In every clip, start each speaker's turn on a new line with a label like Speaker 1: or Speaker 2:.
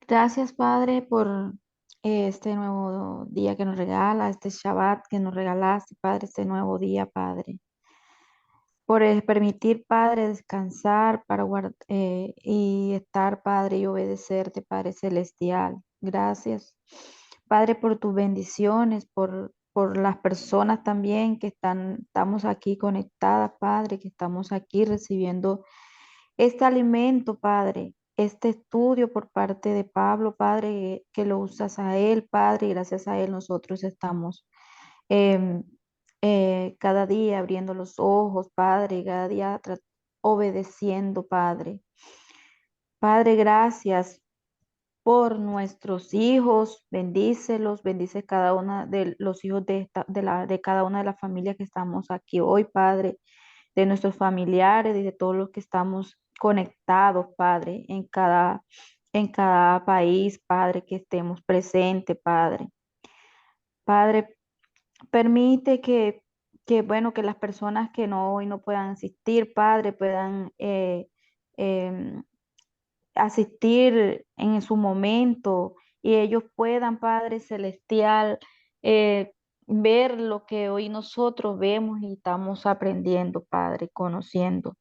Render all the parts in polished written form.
Speaker 1: Gracias, Padre, por este nuevo día que nos regala, este Shabbat que nos regalaste, Padre, este nuevo día, Padre. Por permitir, Padre, descansar para y estar, Padre, y obedecerte, Padre Celestial. Gracias, Padre, por tus bendiciones, por las personas también que estamos aquí conectadas, Padre, que estamos aquí recibiendo este alimento, Padre, este estudio por parte de Pablo, Padre, que lo usas a él, Padre, y gracias a él nosotros estamos em, cada día abriendo los ojos, Padre, y cada día obedeciendo, Padre. Padre, gracias por nuestros hijos, bendícelos, bendice cada una de los hijos de cada una de las familias que estamos aquí hoy, Padre, de nuestros familiares y de todos los que estamos conectados, Padre, en cada país, Padre, que estemos presentes, Padre. Padre, permite bueno, que las personas que hoy no puedan asistir, Padre, puedan em, asistir en su momento y ellos puedan, Padre Celestial, eh, ver lo que hoy nosotros vemos y estamos aprendiendo, Padre, conociendo.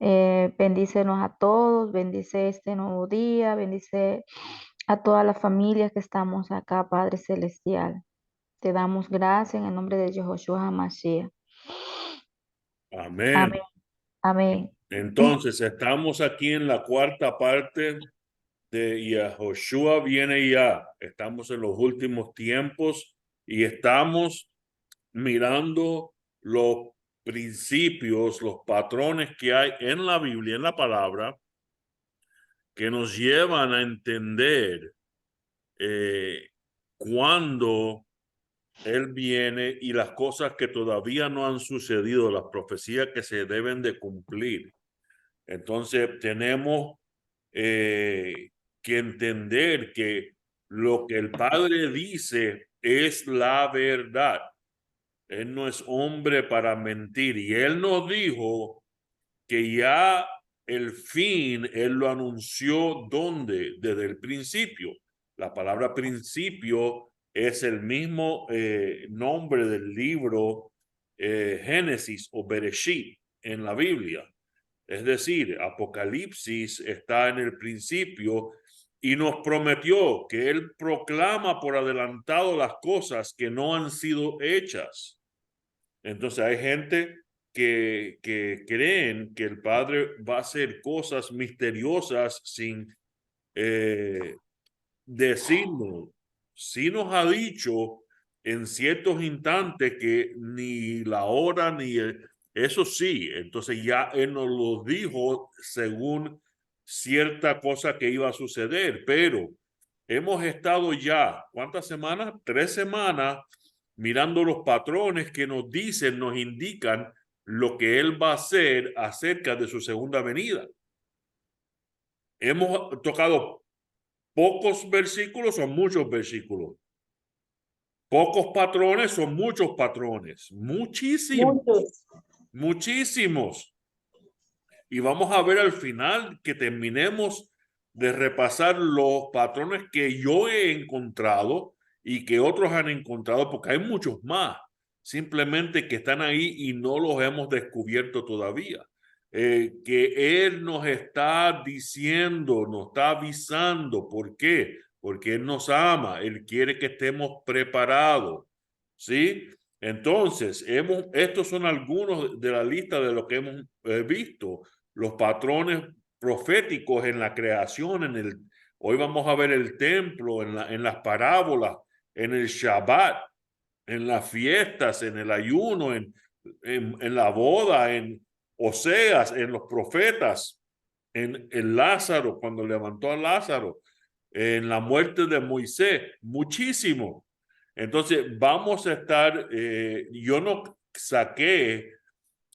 Speaker 1: Bendícenos a todos, bendice este nuevo día, bendice a todas las familias que estamos acá, Padre Celestial. Te damos gracias en el nombre de Yehoshua HaMashiach. Amén,
Speaker 2: Amén.
Speaker 1: amén.
Speaker 2: Entonces, estamos aquí en la cuarta parte de Yahoshua viene ya. Estamos en los últimos tiempos y estamos mirando los principios, los patrones que hay en la Biblia, en la palabra, que nos llevan a entender cuándo Él viene y las cosas que todavía no han sucedido, las profecías que se deben de cumplir. Entonces tenemos que entender que lo que el Padre dice es la verdad. Él no es hombre para mentir y Él nos dijo que ya el fin, Él lo anunció ¿dónde? Desde el principio. La palabra principio es el mismo nombre del libro Génesis o Bereshit en la Biblia. Es decir, Apocalipsis está en el principio y nos prometió que Él proclama por adelantado las cosas que no han sido hechas. Entonces hay gente que creen que el Padre va a hacer cosas misteriosas sin decirnos. Sí nos ha dicho en ciertos instantes que ni la hora ni eso sí, entonces ya Él nos lo dijo según cierta cosa que iba a suceder, pero hemos estado ya, ¿cuántas semanas? 3 semanas mirando los patrones que nos dicen, nos indican lo que Él va a hacer acerca de su segunda venida. Hemos tocado pocos versículos o muchos versículos. Pocos patrones son muchos patrones. Muchísimos,
Speaker 1: Muchos.
Speaker 2: muchísimos. Y vamos a ver al final que terminemos de repasar los patrones que yo he encontrado y que otros han encontrado, porque hay muchos más, simplemente que están ahí y no los hemos descubierto todavía. Que Él nos está diciendo, nos está avisando. ¿Por qué? Porque Él nos ama, Él quiere que estemos preparados. ¿Sí? Entonces, estos son algunos de la lista de lo que hemos visto los patrones proféticos en la creación, hoy vamos a ver el templo, en las parábolas, en el Shabbat, en las fiestas, en el ayuno, en la boda, en Oseas, en los profetas, en Lázaro, cuando levantó a Lázaro, en la muerte de Moisés, muchísimo. Entonces, vamos a estar, yo no saqué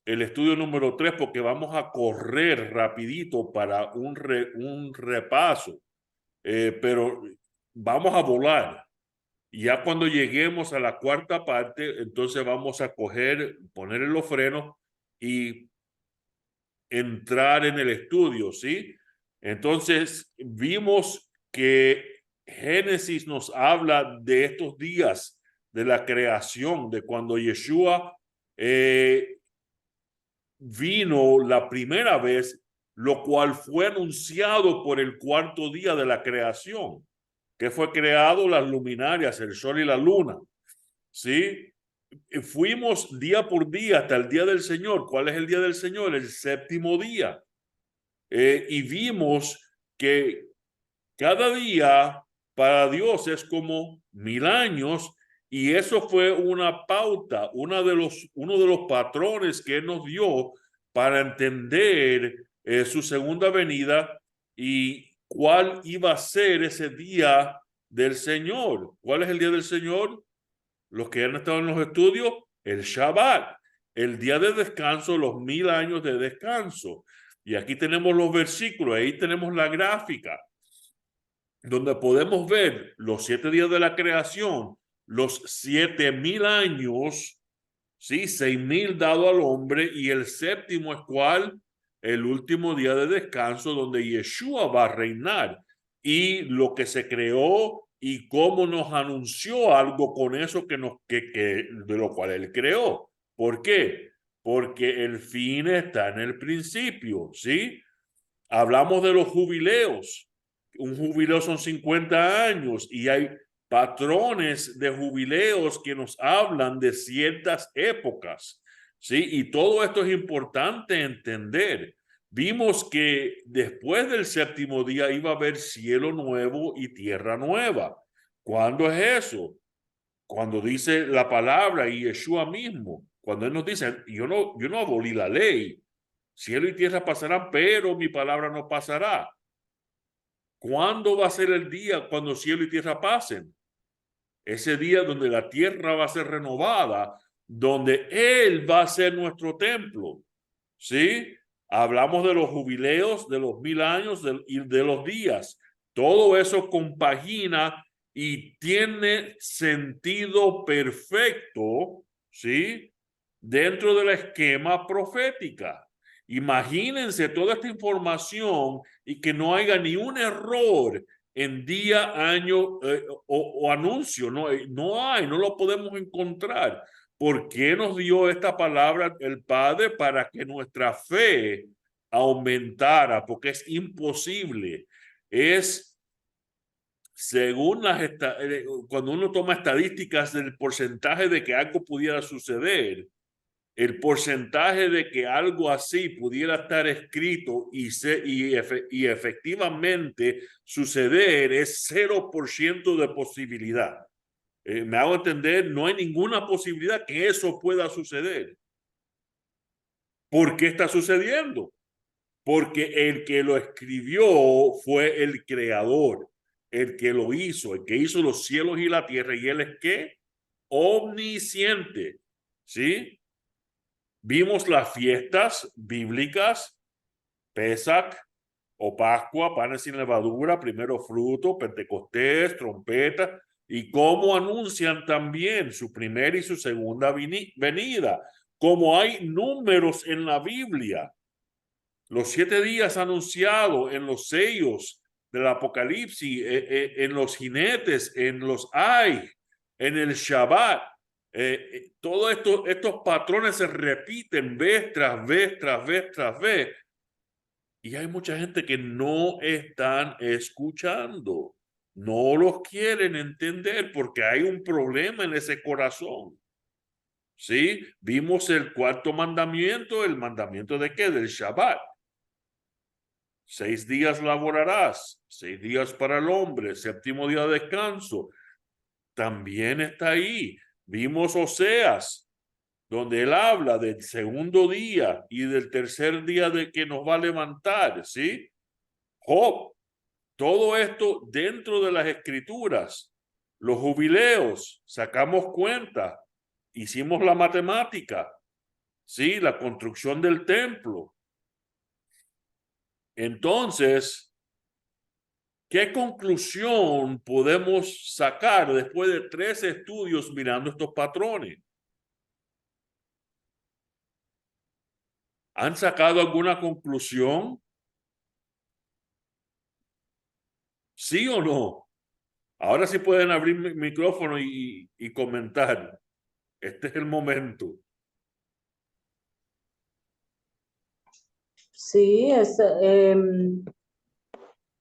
Speaker 2: el estudio número 3 porque vamos a correr rapidito para un repaso, pero vamos a volar. Y ya cuando lleguemos a la cuarta parte, entonces vamos a poner los frenos y entrar en el estudio, ¿sí? Entonces vimos que Génesis nos habla de estos días de la creación, de cuando Yeshua vino la primera vez, lo cual fue anunciado por el cuarto día de la creación, que fue creado las luminarias, el sol y la luna. ¿Sí? Fuimos día por día hasta el día del Señor. ¿Cuál es el día del Señor? El séptimo día. Y vimos que cada día para Dios es como 1000 años, y eso fue una pauta, uno de los patrones que Él nos dio para entender su segunda venida y cuál iba a ser ese día del Señor. ¿Cuál es el día del Señor? Los que han estado en los estudios, el Shabbat, el día de descanso, los 1000 años de descanso. Y aquí tenemos los versículos, ahí tenemos la gráfica, donde podemos ver los 7 días de la creación, los 7000 años, ¿sí? 6000 dado al hombre, y el séptimo es ¿cuál? El último día de descanso, donde Yeshua va a reinar, y lo que se creó y cómo nos anunció algo con eso de lo cual él creó. ¿Por qué? Porque el fin está en el principio, ¿sí? Hablamos de los jubileos. Un jubileo son 50 años y hay patrones de jubileos que nos hablan de ciertas épocas, ¿sí? Y todo esto es importante entender. Vimos que después del séptimo día iba a haber cielo nuevo y tierra nueva. ¿Cuándo es eso? Cuando dice la palabra y Yeshua mismo, cuando él nos dice, yo no abolí la ley, cielo y tierra pasarán, pero mi palabra no pasará. ¿Cuándo va a ser el día cuando cielo y tierra pasen? Ese día donde la tierra va a ser renovada, donde Él va a ser nuestro templo. ¿Sí? Hablamos de los jubileos, de los 1000 años y de los días. Todo eso compagina y tiene sentido perfecto, ¿sí? Dentro del esquema profética. Imagínense toda esta información y que no haya ni un error en día, año o anuncio. No hay, no lo podemos encontrar. ¿Por qué nos dio esta palabra el Padre? Para que nuestra fe aumentara, porque es imposible. Es según cuando uno toma estadísticas del porcentaje de que algo pudiera suceder, el porcentaje de que algo así pudiera estar escrito y efectivamente suceder es 0% de posibilidad. Me hago entender, no hay ninguna posibilidad que eso pueda suceder. ¿Por qué está sucediendo? Porque el que lo escribió fue el creador, el que lo hizo, el que hizo los cielos y la tierra, y él es ¿qué? Omnisciente, ¿sí? Vimos las fiestas bíblicas, Pesach o Pascua, panes sin levadura, primero fruto, Pentecostés, trompeta, y cómo anuncian también su primera y su segunda venida, como hay números en la Biblia. Los 7 días anunciados en los sellos del Apocalipsis, en los jinetes, en los ay, en el Shabbat. Todos estos patrones se repiten vez tras vez, tras vez, tras vez. Y hay mucha gente que no están escuchando, no los quieren entender porque hay un problema en ese corazón. ¿Sí? Vimos el cuarto mandamiento, el mandamiento de qué? Del Shabbat. 6 días laborarás, 6 días para el hombre, séptimo día de descanso. También está ahí. Vimos Oseas, donde él habla del segundo día y del tercer día de que nos va a levantar, ¿sí? Job, todo esto dentro de las escrituras. Los jubileos, sacamos cuenta, hicimos la matemática, ¿sí? La construcción del templo. Entonces, ¿qué conclusión podemos sacar después de 3 estudios mirando estos patrones? ¿Han sacado alguna conclusión? ¿Sí o no? Ahora sí pueden abrir mi micrófono y comentar. Este es el momento.
Speaker 3: Sí,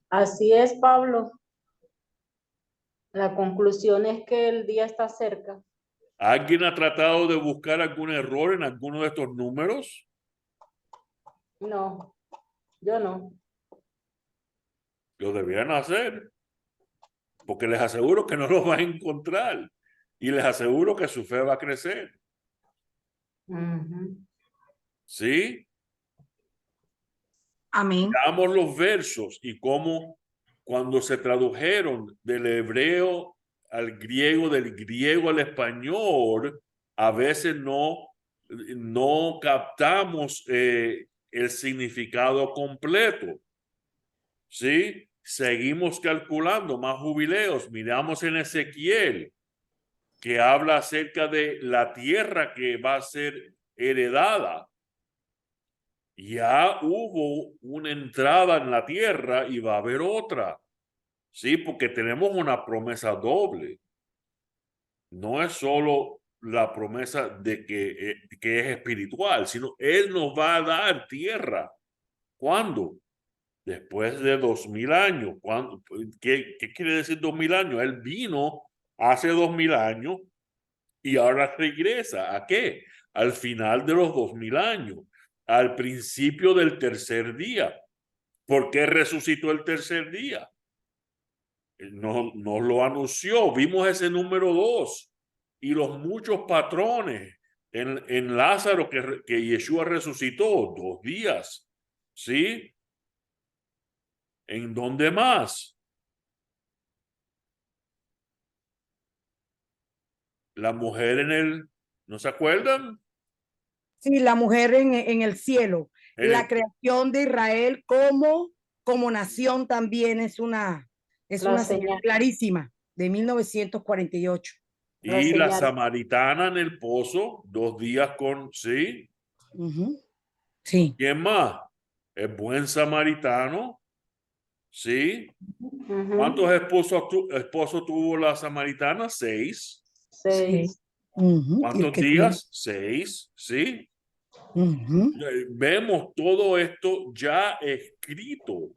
Speaker 3: así es, Pablo. La conclusión es que el día está cerca.
Speaker 2: ¿Alguien ha tratado de buscar algún error en alguno de estos números?
Speaker 3: No, yo no.
Speaker 2: Lo deberían hacer, porque les aseguro que no lo van a encontrar y les aseguro que su fe va a crecer.
Speaker 3: Ujú.
Speaker 2: ¿Sí?
Speaker 4: Amén.
Speaker 2: Veamos los versos y cómo cuando se tradujeron del hebreo al griego, del griego al español, a veces no captamos el significado completo. ¿Sí? Seguimos calculando más jubileos. Miramos en Ezequiel, que habla acerca de la tierra que va a ser heredada. Ya hubo una entrada en la tierra y va a haber otra. Sí, porque tenemos una promesa doble. No es solo la promesa de que es espiritual, sino Él nos va a dar tierra. ¿Cuándo? Después de 2000 años. ¿Qué quiere decir 2000 años? Él vino hace 2000 años y ahora regresa. ¿A qué? Al final de los 2000 años, al principio del tercer día. ¿Por qué resucitó el tercer día? Nos lo anunció. Vimos ese número 2 y los muchos patrones en Lázaro que Yeshua resucitó 2 días. ¿Sí? ¿En dónde más? La mujer ¿no se acuerdan?
Speaker 4: Sí, la mujer en el cielo.
Speaker 2: En
Speaker 4: La
Speaker 2: el-
Speaker 4: creación de Israel como nación también es
Speaker 3: La
Speaker 4: una señal
Speaker 3: señal.
Speaker 4: clarísima de 1948.
Speaker 3: La
Speaker 2: y la
Speaker 3: señal.
Speaker 2: samaritana en el pozo, 2 días ¿sí?
Speaker 4: Ujú. Sí.
Speaker 2: ¿Quién más? El buen samaritano, ¿sí?
Speaker 3: Ujú.
Speaker 2: ¿Cuántos esposos tuvo la samaritana? 6.
Speaker 4: Sí.
Speaker 3: 6.
Speaker 4: Ujú. Y el
Speaker 2: ¿Cuántos
Speaker 4: que tiene.
Speaker 2: días? 6, ¿sí?
Speaker 4: Ujú.
Speaker 2: Vemos todo esto ya escrito.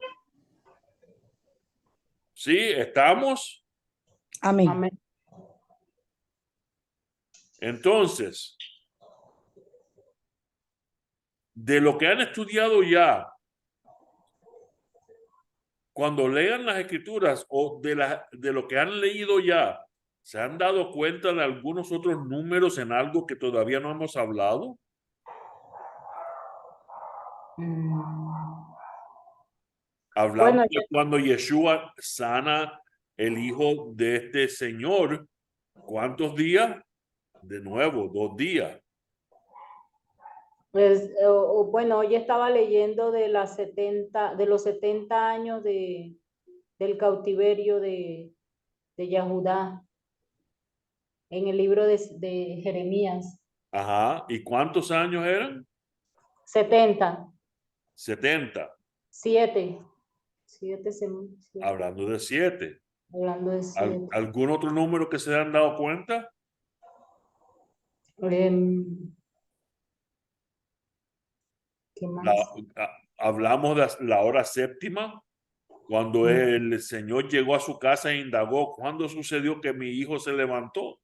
Speaker 2: ¿Sí? ¿Estamos?
Speaker 4: Amén.
Speaker 3: Amén.
Speaker 2: Entonces, de lo que han estudiado ya, cuando lean las escrituras o de lo que han leído ya, ¿se han dado cuenta de algunos otros números en algo que todavía no hemos hablado?
Speaker 3: Mm.
Speaker 2: Hablamos
Speaker 3: Bueno,
Speaker 2: de cuando Yeshua sana el hijo de este señor. ¿Cuántos días? De nuevo, 2 días.
Speaker 3: pues, bueno, hoy estaba leyendo de los 70 años del cautiverio de Yahudá en el libro de Jeremías.
Speaker 2: Ajá. ¿Y cuántos años eran?
Speaker 3: 70.
Speaker 2: 70.
Speaker 3: 7. 7
Speaker 2: Hablando de 7.
Speaker 3: hablando de 7.
Speaker 2: ¿Algún otro número que se han dado cuenta?
Speaker 3: ¿Qué
Speaker 2: La-
Speaker 3: más?
Speaker 2: Hablamos de la hora séptima, cuando el Señor llegó a su casa e indagó, ¿cuándo sucedió que mi hijo se levantó?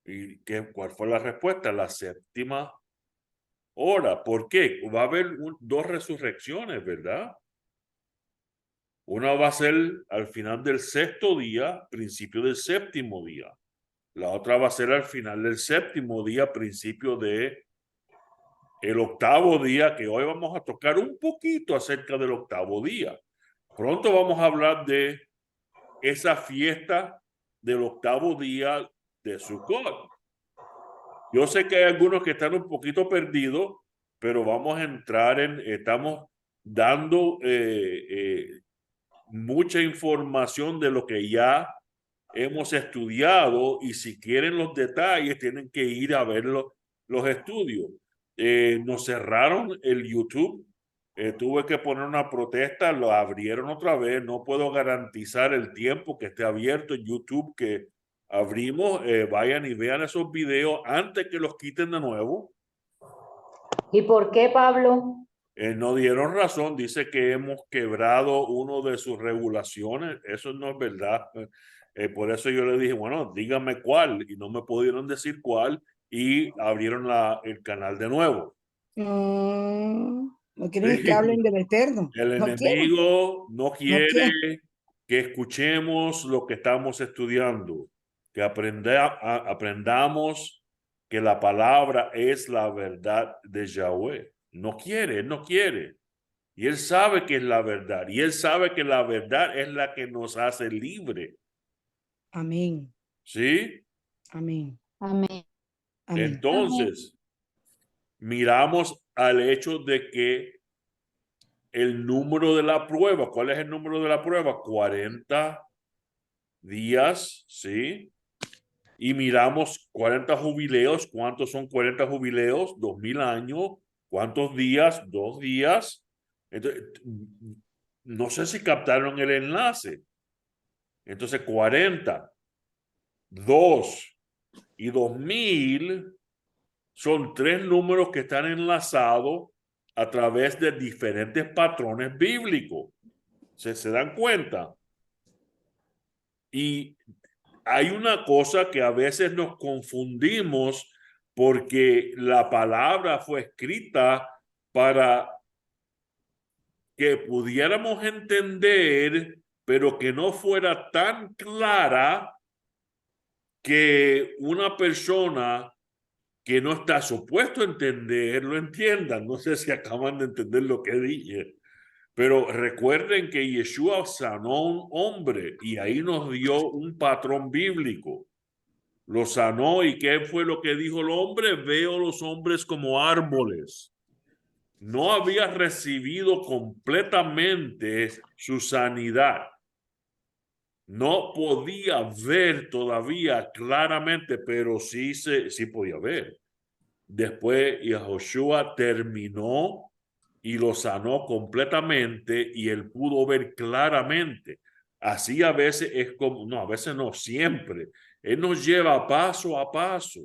Speaker 2: ¿Y cuál fue la respuesta? La séptima hora. ¿Por qué? Va a haber 2 resurrecciones, ¿verdad? Una va a ser al final del sexto día, principio del séptimo día. La otra va a ser al final del séptimo día, principio de el octavo día, que hoy vamos a tocar un poquito acerca del octavo día. Pronto vamos a hablar de esa fiesta del octavo día de Sukkot. Yo sé que hay algunos que están un poquito perdidos, pero vamos a entrar estamos dando mucha información de lo que ya hemos estudiado y si quieren los detalles tienen que ir a ver los estudios. Nos cerraron el YouTube Tuve que poner una protesta, lo abrieron otra vez. No puedo garantizar el tiempo que esté abierto en YouTube que abrimos. Vayan y vean esos videos antes que los quiten de nuevo.
Speaker 3: ¿Y por qué, Pablo?
Speaker 2: No dieron razón, dice que hemos quebrado uno de sus regulaciones. Eso no es verdad. Por eso yo le dije, bueno, dígame cuál, y no me pudieron decir cuál, y abrieron el canal de nuevo.
Speaker 4: No quieren que hablen del Eterno.
Speaker 2: El
Speaker 4: No quieren,
Speaker 2: enemigo no
Speaker 4: no
Speaker 2: quiere
Speaker 4: quieren.
Speaker 2: que escuchemos lo que estamos estudiando, que aprendamos que la palabra es la verdad de Yahweh. No quiere, él no quiere. Y él sabe que es la verdad. Y él sabe que la verdad es la que nos hace libre.
Speaker 4: Amén.
Speaker 2: ¿Sí?
Speaker 4: Amén.
Speaker 1: Amén.
Speaker 4: Amén.
Speaker 2: Entonces, miramos al hecho de que el número de la prueba, ¿cuál es el número de la prueba? 40 días, ¿sí? Y miramos 40 jubileos. ¿Cuántos son 40 jubileos? 2000 años. ¿Cuántos días? 2 días. Entonces, no sé si captaron el enlace. Entonces, 40, 2 y 2000 son 3 números que están enlazados a través de diferentes patrones bíblicos. ¿Se dan cuenta? Y hay una cosa que a veces nos confundimos porque la palabra fue escrita para que pudiéramos entender, pero que no fuera tan clara que una persona que no está supuesto a entender lo entienda. No sé si acaban de entender lo que dije. Pero recuerden que Yeshua sanó a un hombre y ahí nos dio un patrón bíblico. Lo sanó, y ¿qué fue lo que dijo el hombre? Veo los hombres como árboles. No había recibido completamente su sanidad. No podía ver todavía claramente, pero sí podía ver. Después Yahushua terminó y lo sanó completamente y él pudo ver claramente. Así a veces es como, no, a veces no, siempre. Él nos lleva paso a paso.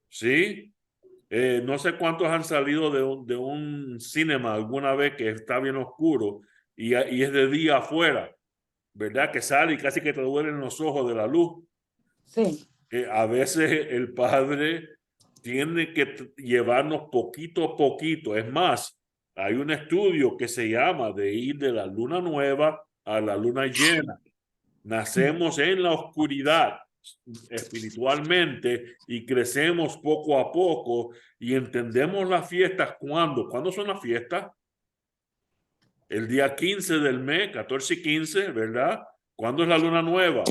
Speaker 2: ¿Sí? No sé cuántos han salido de un cinema alguna vez que está bien oscuro y es de día afuera, ¿verdad? Que sale y casi que te duelen los ojos de la luz.
Speaker 4: Sí.
Speaker 2: A veces el Padre tiene que llevarnos poquito a poquito. Es más, hay un estudio que se llama de ir de la luna nueva a la luna llena. Nacemos en la oscuridad espiritualmente y crecemos poco a poco y entendemos las fiestas. ¿Cuándo son las fiestas? El día 15 del mes, 14 y 15, ¿verdad? ¿Cuándo es la luna nueva?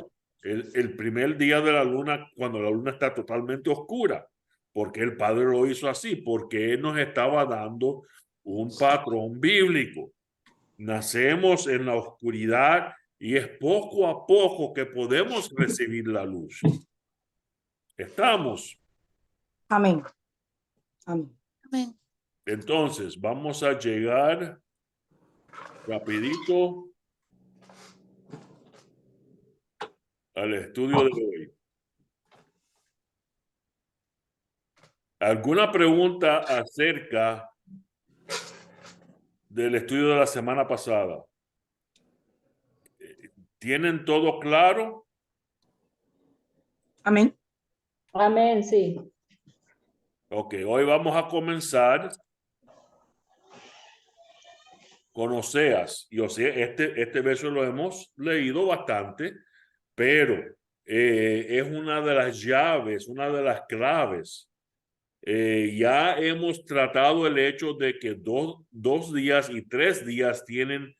Speaker 2: El primer día de la luna, cuando la luna está totalmente oscura. Porque el Padre lo hizo así, porque Él nos estaba dando un patrón bíblico. Nacemos en la oscuridad y es poco a poco que podemos recibir la luz. ¿Estamos?
Speaker 4: Amén. Amén.
Speaker 1: Amén.
Speaker 2: Entonces, vamos a llegar rapidito al estudio de hoy. ¿Alguna pregunta acerca del estudio de la semana pasada? ¿Tienen todo claro?
Speaker 4: Amén.
Speaker 3: Amén, sí.
Speaker 2: Ok, hoy vamos a comenzar con Oseas. Y este verso lo hemos leído bastante, pero es una de las llaves, una de las claves. Ya hemos tratado el hecho de que dos días y 3 días tienen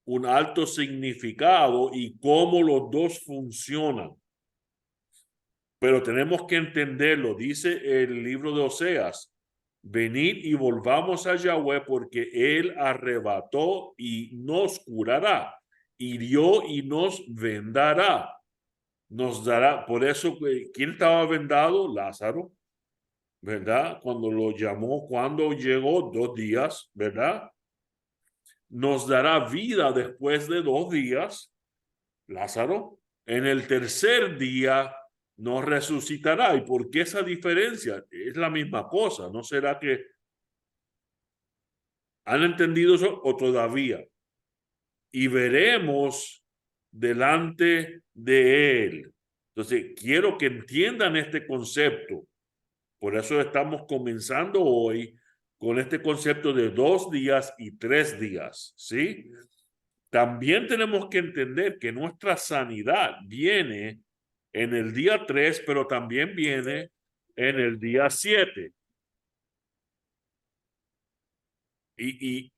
Speaker 2: un alto significado y cómo los dos funcionan. Pero tenemos que entenderlo. Dice el libro de Oseas: venid y volvamos a Yahweh, porque él arrebató y nos curará, hirió y nos vendará, nos dará. Por eso, ¿quién estaba vendado? Lázaro. ¿verdad? Cuando lo llamó, cuando llegó 2 días, ¿verdad? Nos dará vida después de 2 días, Lázaro. En el tercer día nos resucitará. ¿Y por qué esa diferencia? Es la misma cosa. ¿No será que han entendido eso o todavía? Y veremos delante de él. Entonces, quiero que entiendan este concepto. Por eso estamos comenzando hoy con este concepto de 2 días y 3 días, ¿sí? También tenemos que entender que nuestra sanidad viene en el día 3, pero también viene en el día 7. Y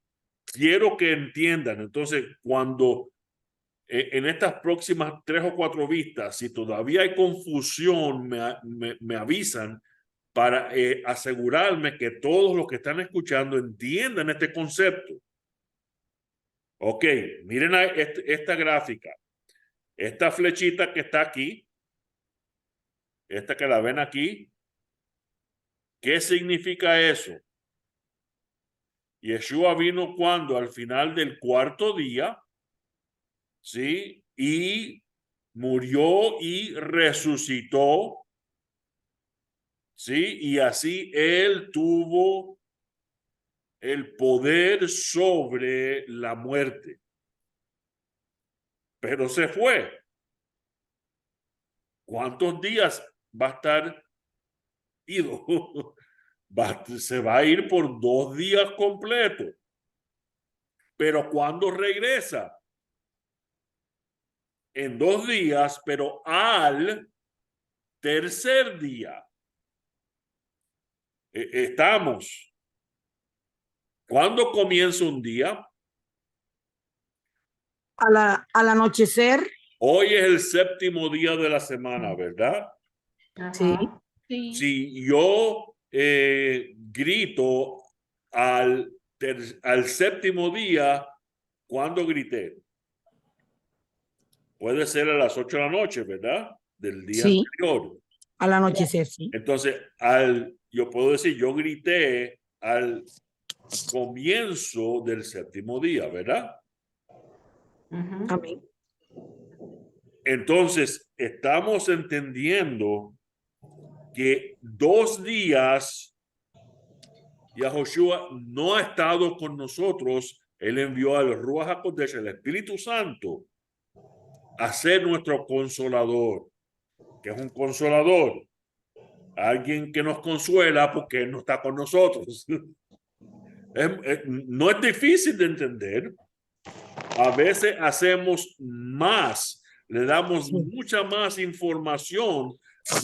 Speaker 2: quiero que entiendan, entonces, cuando en estas próximas 3 o 4 vistas, si todavía hay confusión, me avisan para asegurarme que todos los que están escuchando entiendan este concepto. Ok, miren esta gráfica. Esta flechita que está aquí, esta que la ven aquí, ¿qué significa eso? Yeshua vino cuando al final del 4º día, ¿sí? Y murió y resucitó, ¿sí? Y así él tuvo el poder sobre la muerte. Pero se fue. ¿Cuántos días va a estar ido? Se va a ir por 2 días completos. Pero cuando regresa, en 2 días, pero al tercer día. Estamos. ¿Cuándo comienza un día?
Speaker 4: Al anochecer.
Speaker 2: Hoy es el 7º día de la semana, ¿verdad?
Speaker 4: Sí.
Speaker 3: Ajá.
Speaker 1: Sí.
Speaker 2: Si yo grito al 7º día, ¿cuándo grité? Puede ser a las 8 de la noche, ¿verdad? Del día
Speaker 4: Sí.
Speaker 2: anterior.
Speaker 4: Al anochecer, sí.
Speaker 2: Entonces, yo puedo decir, yo grité al comienzo del 7º día, ¿verdad?
Speaker 3: Ujú.
Speaker 4: Amén.
Speaker 2: Entonces, estamos entendiendo que 2 días Yahushua no ha estado con nosotros. Él envió al Ruach HaKodesh, el Espíritu Santo, a ser nuestro consolador. Que es un consolador? Alguien que nos consuela porque Él no está con nosotros. No es difícil de entender. A veces hacemos más, le damos
Speaker 4: Sí.
Speaker 2: mucha más información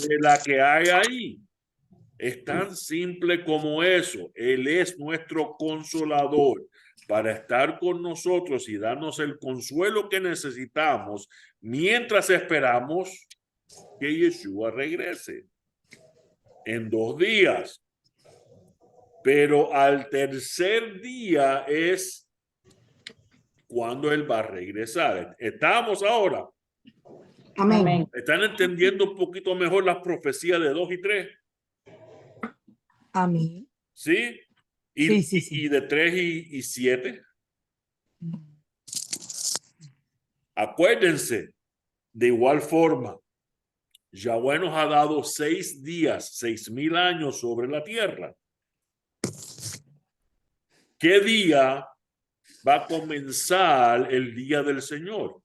Speaker 2: de la que hay ahí. Es tan simple como eso. Él es nuestro consolador para estar con nosotros y darnos el consuelo que necesitamos mientras esperamos que Yeshua regrese en 2 días. Pero al tercer día es cuando Él va a regresar. Estamos ahora.
Speaker 4: Amén.
Speaker 3: Amén.
Speaker 2: ¿Están entendiendo un poquito mejor las profecías de 2 y 3?
Speaker 4: Amén.
Speaker 2: ¿Sí?
Speaker 4: Sí, sí, sí.
Speaker 2: Y de 3 y 7. Acuérdense, de igual forma, Yahweh nos ha dado 6 días, 6,000 años sobre la tierra. ¿Qué día va a comenzar el día del Señor?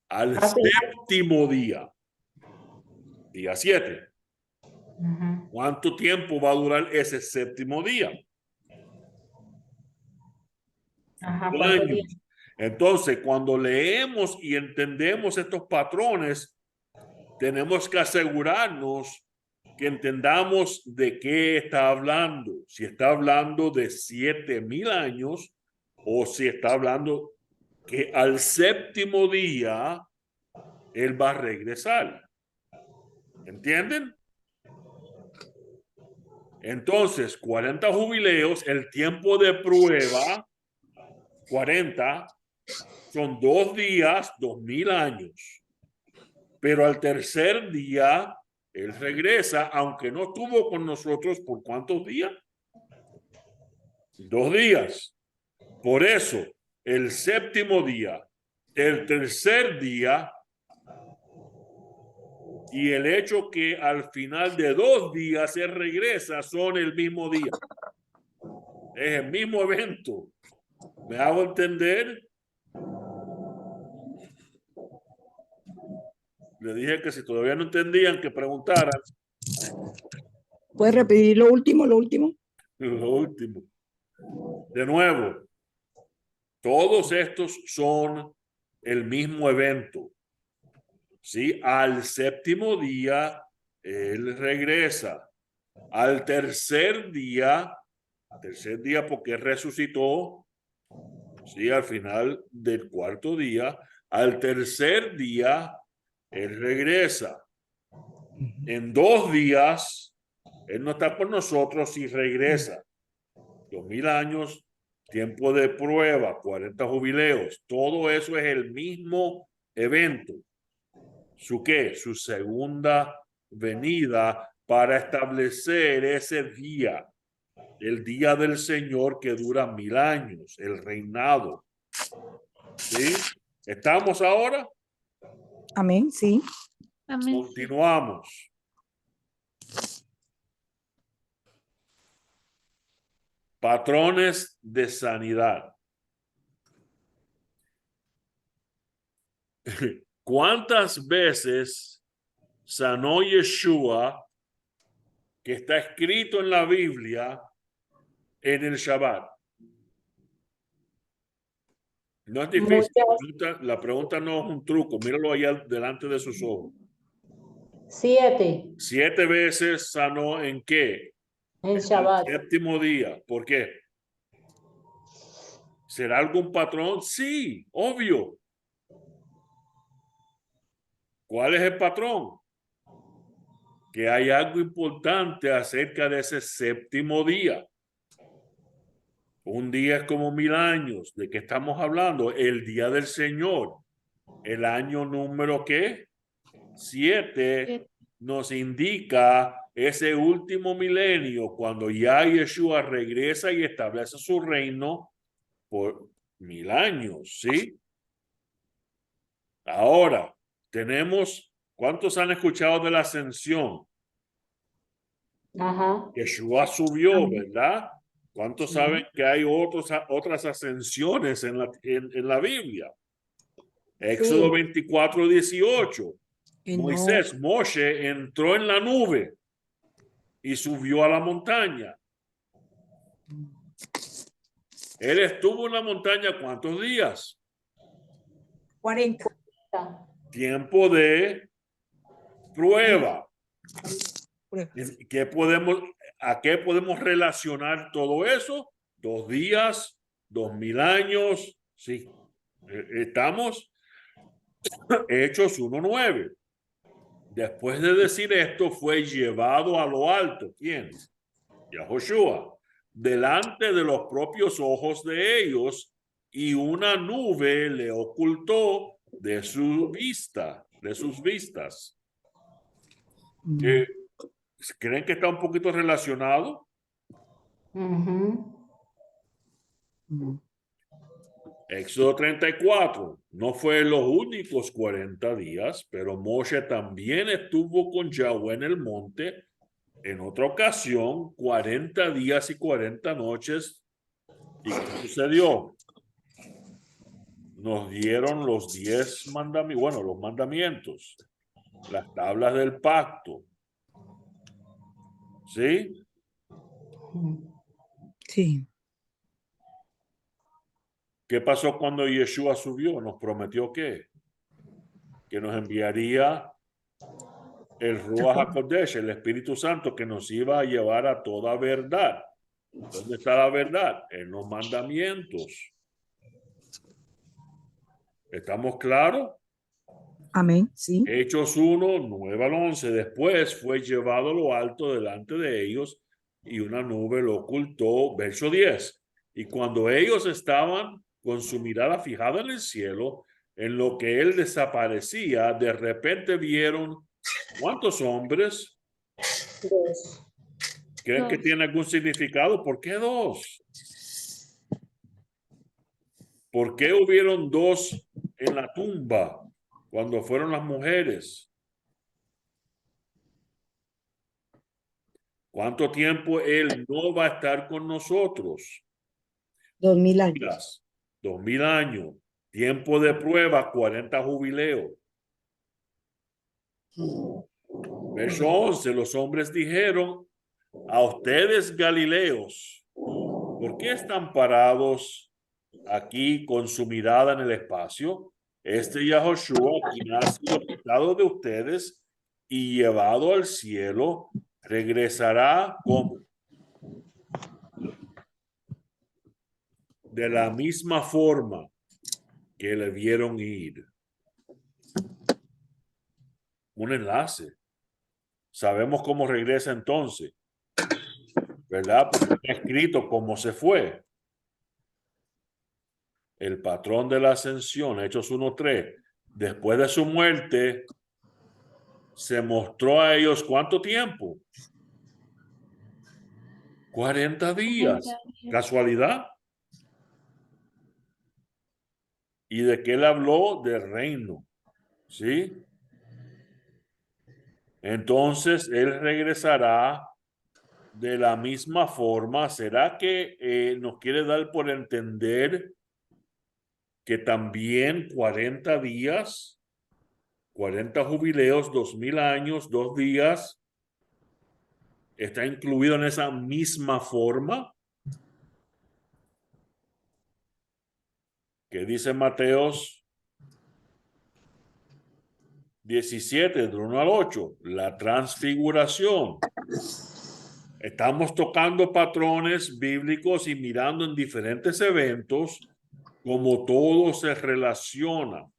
Speaker 2: Al
Speaker 3: Así.
Speaker 2: 7º día, día 7.
Speaker 3: Ujú.
Speaker 2: ¿Cuánto tiempo va a durar ese 7º día?
Speaker 3: Ajá, ¿cuántos días?
Speaker 2: Años. Entonces, cuando leemos y entendemos estos patrones, tenemos que asegurarnos que entendamos de qué está hablando. Si está hablando de 7,000 años o si está hablando que al 7º día Él va a regresar. ¿Entienden? Entonces, 40 jubileos, el tiempo de prueba, 40, son 2 días, 2,000 años. Pero al tercer día Él regresa, aunque no estuvo con nosotros por ¿cuántos días? 2 días. Por eso, el séptimo día, el tercer día y el hecho que al final de 2 días Él regresa son el mismo día. Es el mismo evento. ¿Me hago entender? Le dije que si todavía no entendían, que preguntaran.
Speaker 4: ¿Puedes repetir lo último, lo último?
Speaker 2: Lo último. De nuevo, todos estos son el mismo evento. ¿Sí? Al séptimo día, Él regresa. Al tercer día porque resucitó, ¿sí? Al final del cuarto día, al tercer día, Él regresa. En 2 días, Él no está con nosotros y regresa. 2000 años, tiempo de prueba, 40 jubileos, todo eso es el mismo evento. ¿Su qué? Su segunda venida para establecer ese día, el día del Señor que dura 1000 años, el reinado. ¿Sí? ¿Estamos ahora?
Speaker 4: Amén, sí.
Speaker 1: Amén.
Speaker 2: Continuamos. Patrones de sanidad. ¿Cuántas veces sanó Yeshua, que está escrito en la Biblia, en el Shabbat? No es difícil. La pregunta no es un truco. Míralo allá delante de sus ojos.
Speaker 3: 7
Speaker 2: 7 veces sanó ¿en qué?
Speaker 3: en
Speaker 2: El
Speaker 3: Shabbat.
Speaker 2: séptimo día. ¿Por qué? ¿Será algún patrón? Sí, obvio. ¿Cuál es el patrón? Que hay algo importante acerca de ese séptimo día. Un día es como 1000 años. ¿De qué estamos hablando? El día del Señor. El año número ¿qué? 7 nos indica ese último milenio cuando ya Yeshua regresa y establece su reino por 1000 años, ¿sí? Ahora, tenemos, ¿cuántos han escuchado de la ascensión?
Speaker 3: Ajá.
Speaker 2: Yeshua subió,
Speaker 4: Amén.
Speaker 2: ¿verdad? ¿Cuántos
Speaker 4: Sí.
Speaker 2: saben que hay otras ascensiones en la Biblia? Éxodo
Speaker 3: Sí.
Speaker 2: 24:18. Moisés, Moshe entró en la nube y subió a la montaña. Él estuvo en la montaña ¿cuántos días?
Speaker 4: 40.
Speaker 2: Tiempo de prueba. ¿A qué podemos relacionar todo eso? 2 días, 2000 años. Sí, estamos Hechos 1:9. Después de decir esto, fue llevado a lo alto. ¿Quién? Yahoshua. Delante de los propios ojos de ellos, y una nube le ocultó de su vista, de sus vistas. ¿Creen que está un poquito relacionado? Éxodo 34. No fue los únicos 40 días, pero Moshe también estuvo con Yahweh en el monte en otra ocasión, 40 días y 40 noches. ¿Y qué sucedió? Nos dieron los 10 mandamientos, bueno, los mandamientos, las tablas del pacto. ¿Sí?
Speaker 4: Sí.
Speaker 2: ¿Qué pasó cuando Yeshua subió? Nos prometió que nos enviaría el Ruach HaKodesh, el Espíritu Santo, que nos iba a llevar a toda verdad. ¿Dónde está la verdad? En los mandamientos. ¿Estamos claros?
Speaker 4: Amén, sí.
Speaker 2: Hechos 1:9-11. Después fue llevado a lo alto delante de ellos y una nube lo ocultó. Verso 10. Y cuando ellos estaban con su mirada fijada en el cielo, en lo que él desaparecía, de repente vieron ¿Cuántos hombres?
Speaker 3: 2.
Speaker 2: ¿Creen que
Speaker 1: Dos.
Speaker 2: tiene algún significado? ¿Por qué 2? ¿Por qué hubieron 2 en la tumba cuando fueron las mujeres? ¿Cuánto tiempo Él no va a estar con nosotros?
Speaker 4: 2000 años.
Speaker 2: Días, 2000 años. Tiempo de prueba, 40 jubileos. Verso 11, los hombres dijeron a ustedes Galileos, ¿por qué están parados aquí con su mirada en el espacio? Este Yahoshua, quien ha sido quitado de ustedes y llevado al cielo, regresará como de la misma forma que le vieron ir. Un enlace. Sabemos cómo regresa entonces, ¿verdad? Porque está escrito cómo se fue. El patrón de la ascensión, Hechos 1:3, después de su muerte, se mostró a ellos ¿cuánto tiempo? 40 días. ¿Casualidad? ¿Y de qué él habló? Del reino. ¿Sí? Entonces, él regresará de la misma forma. ¿Será que nos quiere dar por entender que también 40 días, 40 jubileos, 2000 años, 2 días, está incluido en esa misma forma? ¿Qué dice Mateos 17, del 1 al 8? La transfiguración. Estamos tocando patrones bíblicos y mirando en diferentes eventos cómo todo se relaciona,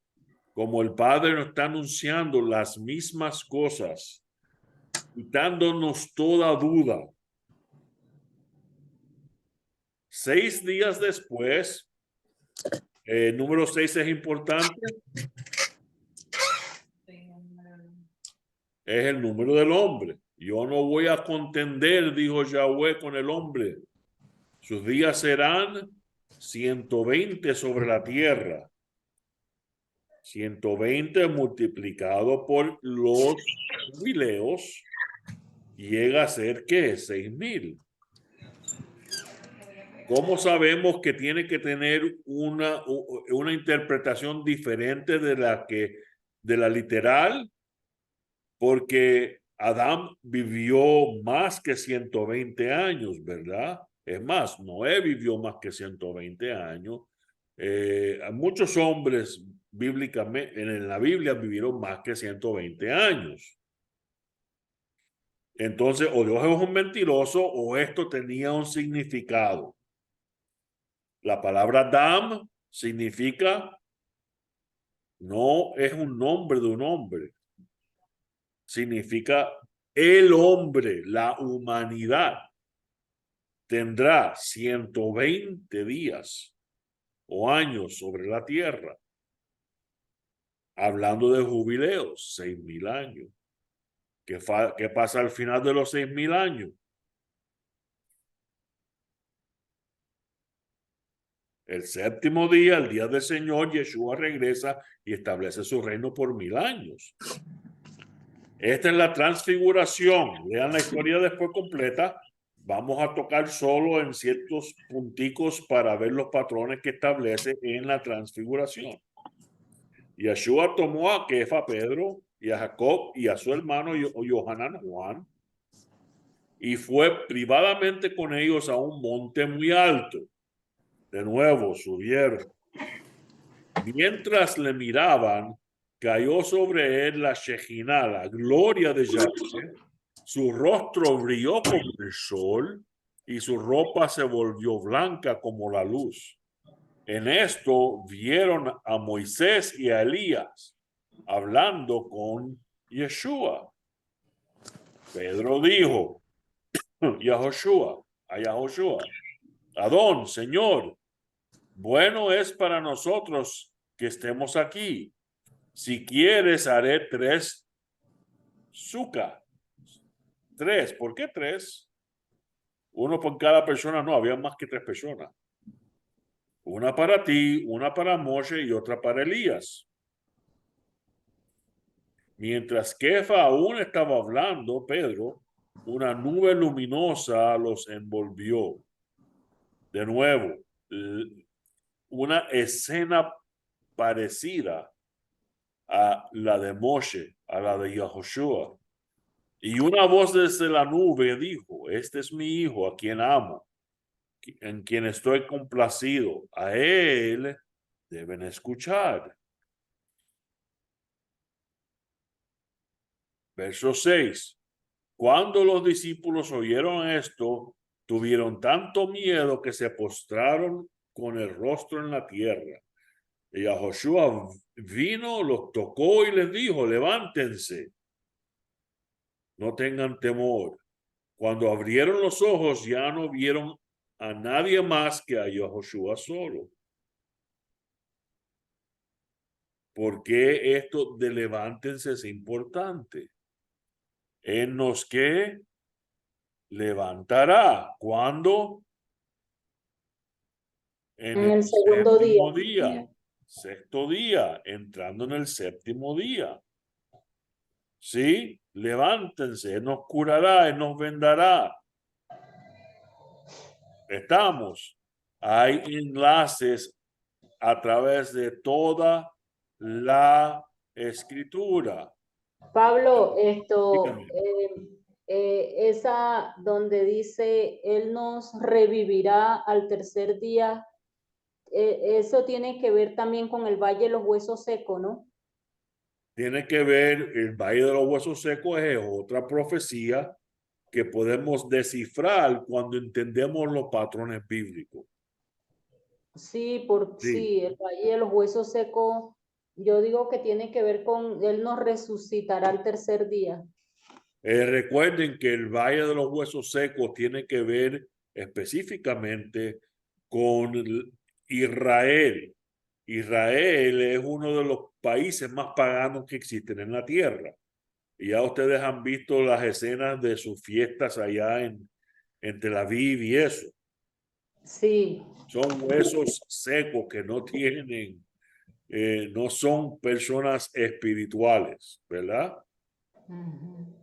Speaker 2: como el Padre nos está anunciando las mismas cosas, quitándonos toda duda. 6 días después, número 6 es importante, es el número del hombre. Yo no voy a contender, dijo Yahweh, con el hombre. Sus días serán 120 sobre la tierra. 120 multiplicado por los jubileos llega a ser, ¿qué? 6000. ¿Cómo sabemos que tiene que tener una interpretación diferente de la literal? Porque Adán vivió más que 120 años, ¿verdad? Es más, Noé vivió más que 120 años. Muchos hombres bíblicamente en la Biblia vivieron más que 120 años. Entonces, o Dios es un mentiroso o esto tenía un significado. La palabra Dam significa, no es un nombre de un hombre, significa el hombre, la humanidad tendrá 120 días o años sobre la tierra. Hablando de jubileos, 6000 años. ¿Qué pasa al final de los 6000 años? El séptimo día, el día del Señor, Yeshua regresa y establece su reino por 1000 años. Esta es la transfiguración. Lean la historia después completa. Vamos a tocar solo en ciertos punticos para ver los patrones que establece en la transfiguración. Yeshua tomó a Kefa, Pedro, y a Jacob y a su hermano Yohanan, Juan, y fue privadamente con ellos a un monte muy alto. De nuevo subieron. Mientras le miraban, cayó sobre él la Shejinah, la gloria de Yahweh. Su rostro brilló como el sol y su ropa se volvió blanca como la luz. En esto vieron a Moisés y a Elías hablando con Yeshua. Pedro dijo a Yahoshua, Adón, Señor, bueno es para nosotros que estemos aquí. Si quieres, haré 3 Sukkah. 3. ¿Por qué 3? Uno por cada persona. No, había más que 3 personas. Una para ti, una para Moshe y otra para Elías. Mientras Kefa aún estaba hablando, Pedro, una nube luminosa los envolvió. De nuevo, una escena parecida a la de Moshe, a la de Yahoshua. Y una voz desde la nube dijo, este es mi hijo a quien amo, en quien estoy complacido. A él deben escuchar. Verso 6. Cuando los discípulos oyeron esto, tuvieron tanto miedo que se postraron con el rostro en la tierra. Y Yahoshua vino, los tocó y les dijo, levántense, no tengan temor. Cuando abrieron los ojos ya no vieron a nadie más que a Yahoshua solo. ¿Por qué esto de levántense es importante? En los que levantará. ¿Cuándo? En
Speaker 3: En
Speaker 2: el
Speaker 3: el segundo día.
Speaker 2: séptimo día. Sexto día, entrando en el séptimo día. ¿Sí? Levántense, Él nos curará, Él nos vendará. Estamos. Hay enlaces a través de toda la escritura.
Speaker 3: Pablo,
Speaker 2: Dígame.
Speaker 3: esa donde dice, Él nos revivirá al tercer día, eso tiene que ver también con el Valle de los Huesos Secos, ¿no?
Speaker 2: Tiene que ver, el Valle de los Huesos Secos es otra profecía que podemos descifrar cuando entendemos los patrones bíblicos.
Speaker 3: Sí,
Speaker 2: Sí.
Speaker 3: sí, el Valle de los Huesos Secos, yo digo que tiene que ver con, Él nos resucitará al tercer día.
Speaker 2: Recuerden que el Valle de los Huesos Secos tiene que ver específicamente con Israel. Israel es uno de los países más paganos que existen en la tierra. Y ya ustedes han visto las escenas de sus fiestas allá en Tel Aviv y eso.
Speaker 3: Sí.
Speaker 2: Son huesos secos que no tienen, no son personas espirituales, ¿verdad?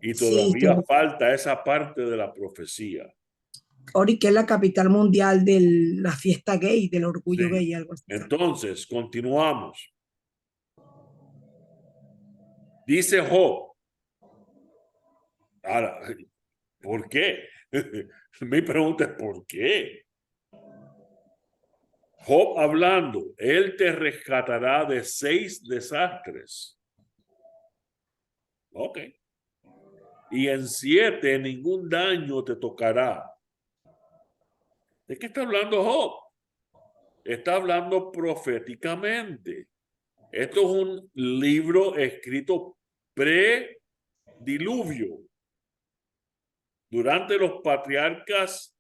Speaker 2: Y
Speaker 4: Sí,
Speaker 2: todavía falta esa parte de la profecía.
Speaker 4: Ori, que es la capital mundial de la fiesta gay, del orgullo
Speaker 2: Sí.
Speaker 4: gay, algo así.
Speaker 2: Entonces, continuamos. Dice Job. Ahora, ¿por qué? Mi pregunta es ¿por qué? Job hablando, él te rescatará de 6 desastres. Ok. Y en 7 ningún daño te tocará. ¿De qué está hablando Job? Está hablando proféticamente. Esto es un libro escrito pre-diluvio, durante los patriarcas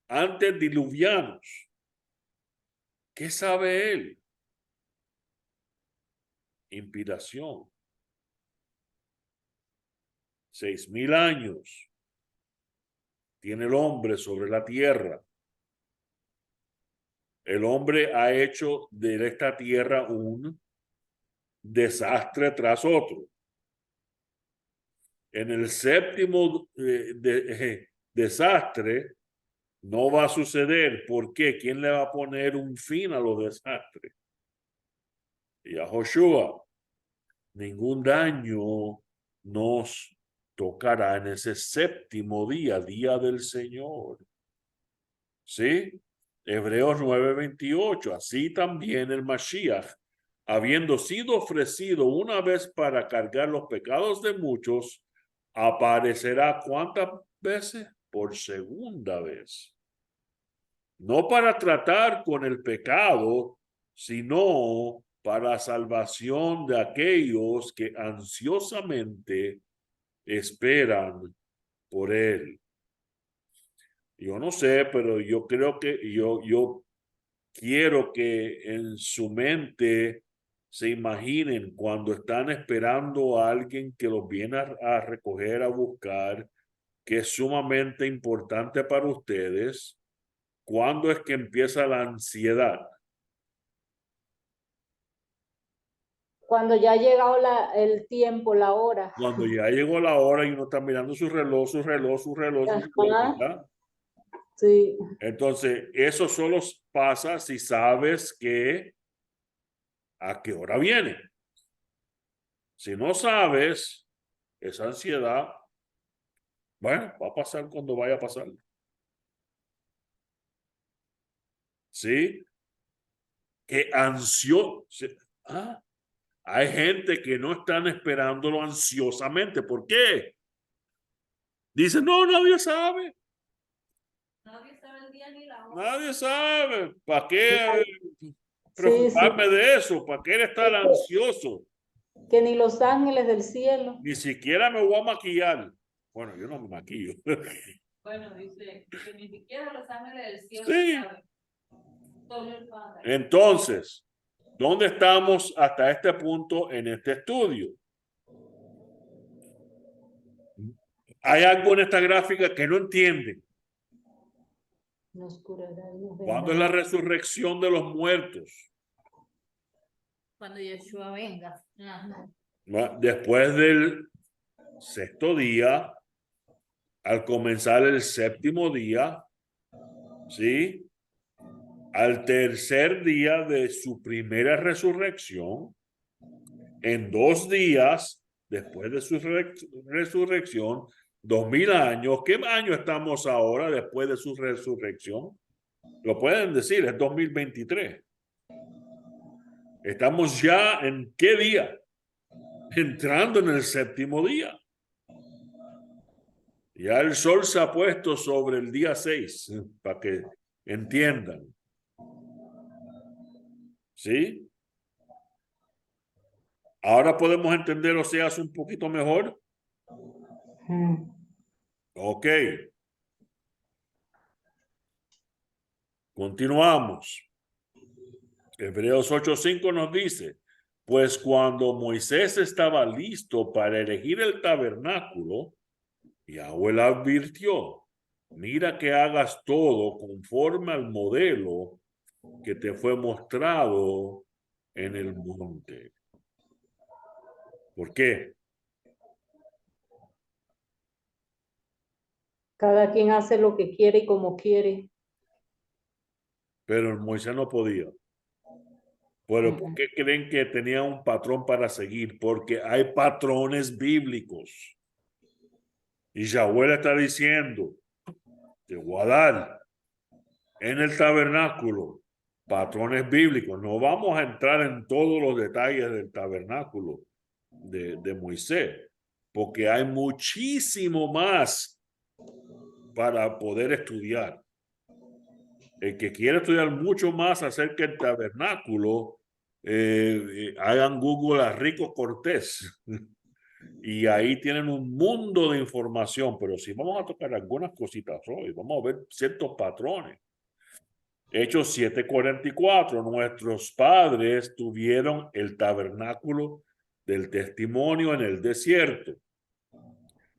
Speaker 2: antediluvianos. ¿Qué sabe él? Inspiración. 6,000 años tiene el hombre sobre la tierra. El hombre ha hecho de esta tierra un desastre tras otro. En el séptimo desastre no va a suceder. ¿Por qué? ¿Quién le va a poner un fin a los desastres? Y a Joshua, ningún daño nos tocará en ese séptimo día, día del Señor. ¿Sí? Hebreos 9:28. Así también el Mashiach, habiendo sido ofrecido una vez para cargar los pecados de muchos, aparecerá ¿cuántas veces? Por segunda vez. No para tratar con el pecado, sino para salvación de aquellos que ansiosamente esperan por él. Yo no sé, pero yo creo que yo quiero que en su mente se imaginen cuando están esperando a alguien que los viene a recoger, a buscar, que es sumamente importante para ustedes, ¿cuándo es que empieza la ansiedad?
Speaker 3: Cuando ya ha llegado el tiempo, la hora.
Speaker 2: Cuando ya llegó la hora y uno está mirando su reloj, su reloj, su reloj, su reloj,
Speaker 3: Ajá.
Speaker 2: ¿verdad?
Speaker 3: Sí,
Speaker 2: Entonces, eso solo pasa si sabes que a qué hora viene. Si no sabes, esa ansiedad, bueno, va a pasar cuando vaya a pasar. ¿Sí? Que ansioso. Ah, hay gente que no están esperándolo ansiosamente. ¿Por qué? Dicen, no, nadie sabe.
Speaker 5: Nadie sabe el día ni la hora.
Speaker 2: Nadie sabe. ¿Para qué
Speaker 3: sí,
Speaker 2: preocuparme de eso? ¿Para qué estar
Speaker 3: Es
Speaker 2: ansioso?
Speaker 3: que ni los ángeles del cielo.
Speaker 2: Ni siquiera me voy a maquillar. Bueno, yo no me maquillo.
Speaker 5: Bueno, dice que ni siquiera los ángeles del cielo
Speaker 2: Sí.
Speaker 5: saben. Solo el Padre.
Speaker 2: Entonces, ¿dónde estamos hasta este punto en este estudio? Hay algo en esta gráfica que no entienden.
Speaker 3: Nos curará y nos
Speaker 2: ¿Cuándo es la
Speaker 3: vendará.
Speaker 2: resurrección de los muertos?
Speaker 5: Cuando Yeshua venga. Ajá.
Speaker 2: Después del sexto día, al comenzar el séptimo día, ¿sí? Al tercer día de su primera resurrección, en 2 días después de su resurrección, 2000 años. ¿Qué año estamos ahora después de su resurrección? Lo pueden decir, es 2023. Estamos ya en ¿qué día? Entrando en el séptimo día. Ya el sol se ha puesto sobre el día 6, para que entiendan. ¿Sí? Ahora podemos entender Oseas un poquito mejor. Ok. Continuamos. Hebreos 8:5 nos dice, pues cuando Moisés estaba listo para erigir el tabernáculo, Yahweh le advirtió, mira que hagas todo conforme al modelo que te fue mostrado en el monte. ¿Por qué?
Speaker 3: Cada quien hace lo que quiere y como quiere.
Speaker 2: Pero Moisés no podía. Pero ¿por qué creen que tenía un patrón para seguir? Porque hay patrones bíblicos. Y Yahweh le está diciendo, te voy a dar en el tabernáculo patrones bíblicos. No vamos a entrar en todos los detalles del tabernáculo de Moisés, porque hay muchísimo más para poder estudiar. El que quiere estudiar mucho más acerca del tabernáculo, hagan Google a Rico Cortés y ahí tienen un mundo de información, pero sí vamos a tocar algunas cositas hoy, vamos a ver ciertos patrones. Hechos 7:44, nuestros padres tuvieron el tabernáculo del testimonio en el desierto.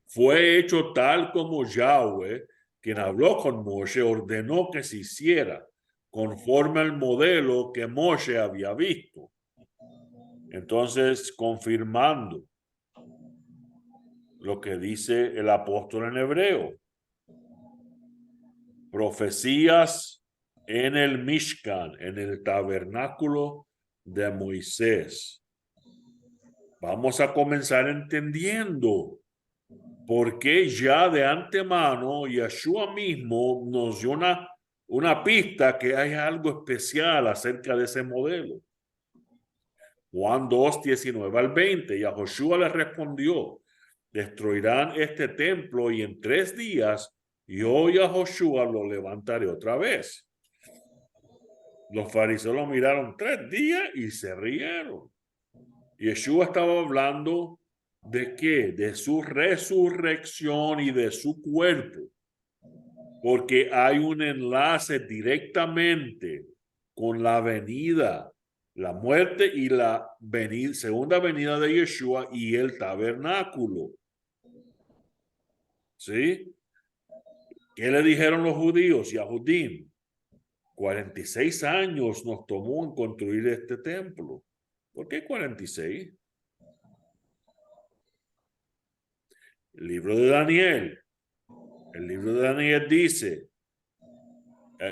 Speaker 2: Fue hecho tal como Yahweh, quien habló con Moshe, ordenó que se hiciera conforme al modelo que Moshe había visto. Entonces, confirmando lo que dice el apóstol en hebreo, profecías en el Mishkan, en el tabernáculo de Moisés. Vamos a comenzar entendiendo por qué ya de antemano Yeshua mismo nos dio una pista que hay algo especial acerca de ese modelo. Juan 2:19-20, y a Josué le respondió, destruirán este templo y en 3 días yo y a Josué lo levantaré otra vez. Los fariseos lo miraron 3 días y se rieron. Yeshua estaba hablando ¿de qué? De su resurrección y de su cuerpo. Porque hay un enlace directamente con la venida la muerte y la segunda venida de Yeshua y el tabernáculo. ¿Sí? ¿Qué le dijeron los judíos? Yahudim, 46 años nos tomó en construir este templo. ¿Por qué 46? El libro de Daniel. El libro de Daniel dice,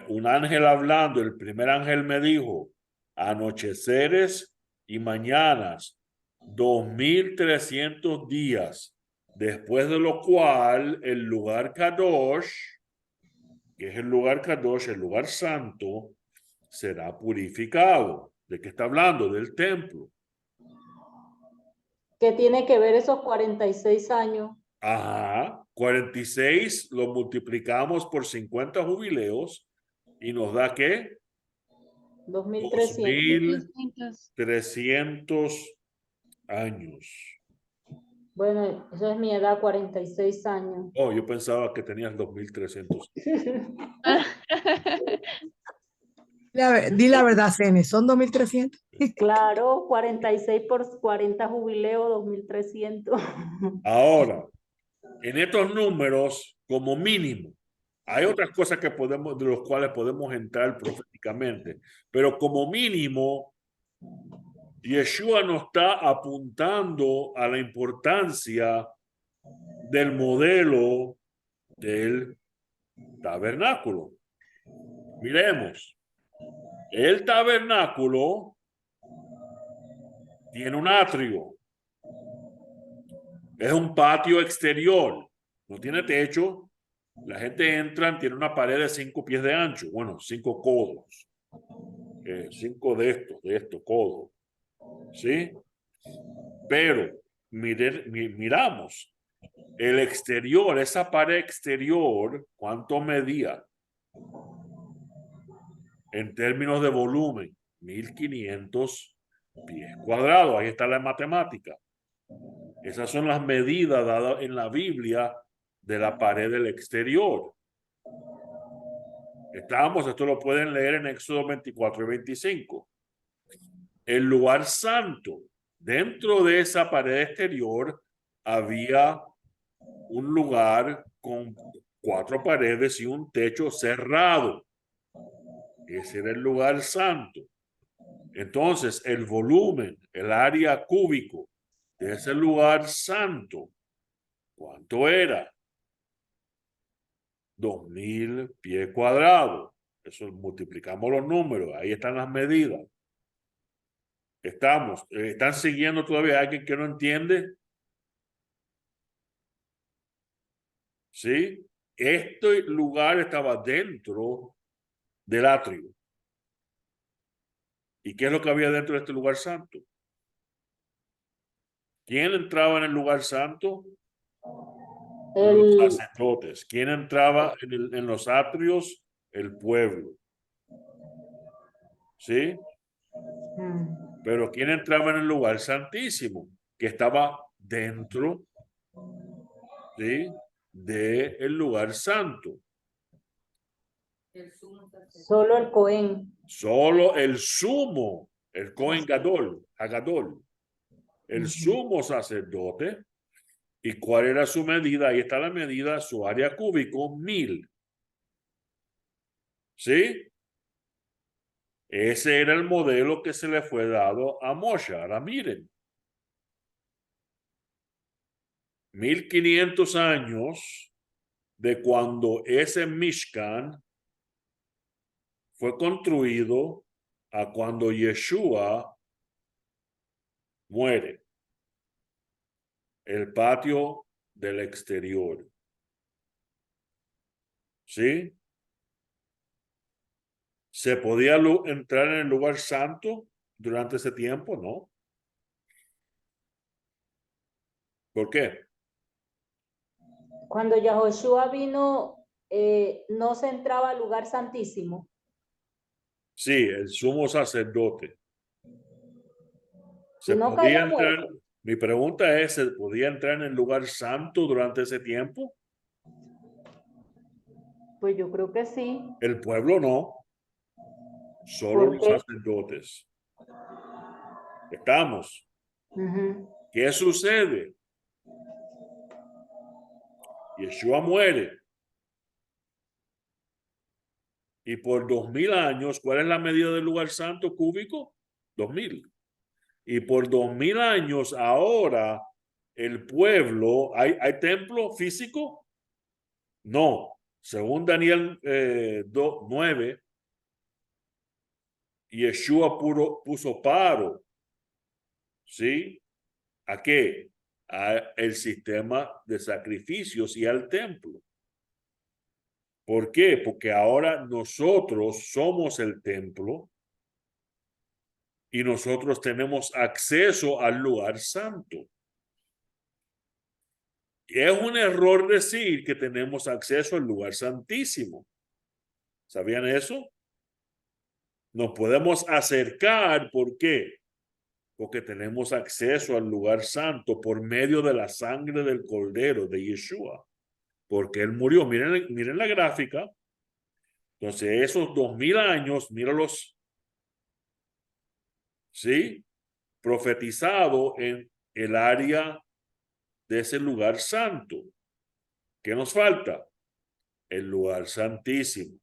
Speaker 2: un ángel hablando, el primer ángel me dijo, anocheceres y mañanas, 2300 días, después de lo cual el lugar Kadosh, que es el lugar Kadosh, el lugar santo, será purificado. ¿De qué está hablando? Del templo.
Speaker 3: ¿Qué tiene que ver esos 46 años?
Speaker 2: Ajá, 46 lo multiplicamos por 50 jubileos y nos da ¿qué?
Speaker 3: 2300.
Speaker 2: 2300 años.
Speaker 3: Bueno, esa es mi edad, 46 años.
Speaker 2: Oh, yo pensaba que tenías 2300.
Speaker 4: Di la verdad, Cene, ¿son 2.300?
Speaker 3: Claro, 46 por 40 jubileo, 2300.
Speaker 2: Ahora, en estos números, como mínimo, hay otras cosas que podemos, de los cuales podemos entrar proféticamente, pero como mínimo, Yeshua nos está apuntando a la importancia del modelo del tabernáculo. Miremos, el tabernáculo tiene un atrio, es un patio exterior, no tiene techo. La gente entra, tiene una pared de 5 pies de ancho, bueno, 5 codos, 5 de estos codos, ¿sí? Pero miramos el exterior, esa pared exterior, ¿cuánto medía? En términos de volumen, 1500 pies cuadrados. Ahí está la matemática. Esas son las medidas dadas en la Biblia de la pared del exterior. Esto lo pueden leer en Éxodo 24 y 25. El lugar santo, dentro de esa pared exterior había un lugar con 4 paredes y un techo cerrado. Ese era el lugar santo. Entonces, el volumen, el área cúbico de ese lugar santo, ¿cuánto era? 2000 pies cuadrados. Eso multiplicamos los números, ahí están las medidas. ¿Están siguiendo todavía alguien que no entiende? ¿Sí? Este lugar estaba dentro del atrio. ¿Y qué es lo que había dentro de este lugar santo? ¿Quién entraba en el lugar santo? Los sacerdotes. ¿Quién entraba en los atrios? El pueblo. ¿Sí? Pero ¿quién entraba en el lugar santísimo? Que estaba dentro, ¿sí?, del lugar santo.
Speaker 3: Solo el Cohen.
Speaker 2: Solo el sumo, el Cohen Gadol, Hagadol, el sumo sacerdote. ¿Y cuál era su medida? Ahí está la medida, su área cúbico, 1000. ¿Sí? Ese era el modelo que se le fue dado a Moshe. Ahora miren, 1500 años de cuando ese Mishkan fue construido a cuando Yeshua muere. El patio del exterior. ¿Sí? ¿Se podía entrar en el lugar santo durante ese tiempo? No. ¿Por qué?
Speaker 3: Cuando Yahoshua vino, no se entraba al lugar santísimo.
Speaker 2: Sí, el sumo sacerdote.
Speaker 3: Si
Speaker 2: ¿Se
Speaker 3: no
Speaker 2: podía
Speaker 3: caía
Speaker 2: entrar?
Speaker 3: muerto.
Speaker 2: Mi pregunta es, ¿se podía entrar en el lugar santo durante ese tiempo?
Speaker 3: Pues yo creo que sí.
Speaker 2: El pueblo no, solo
Speaker 3: ¿Por
Speaker 2: los
Speaker 3: qué?
Speaker 2: sacerdotes. ¿Estamos?
Speaker 3: Ujú.
Speaker 2: ¿Qué sucede? Yeshua muere. Y por 2000 años, ¿cuál es la medida del lugar santo cúbico? 2000. Y por 2000 años ahora el pueblo, ¿hay templo físico? No. Según Daniel 9, Yeshua puso paro. ¿Sí? ¿A qué? A el sistema de sacrificios y al templo. ¿Por qué? Porque ahora nosotros somos el templo y nosotros tenemos acceso al lugar santo. Es un error decir que tenemos acceso al lugar santísimo. ¿Sabían eso? Nos podemos acercar, ¿por qué? Porque tenemos acceso al lugar santo por medio de la sangre del Cordero de Yeshua. Porque Él murió. Miren la gráfica. Entonces, esos 2000 años, míralos, ¿sí? Profetizado en el área de ese lugar santo. ¿Qué nos falta? El lugar santísimo.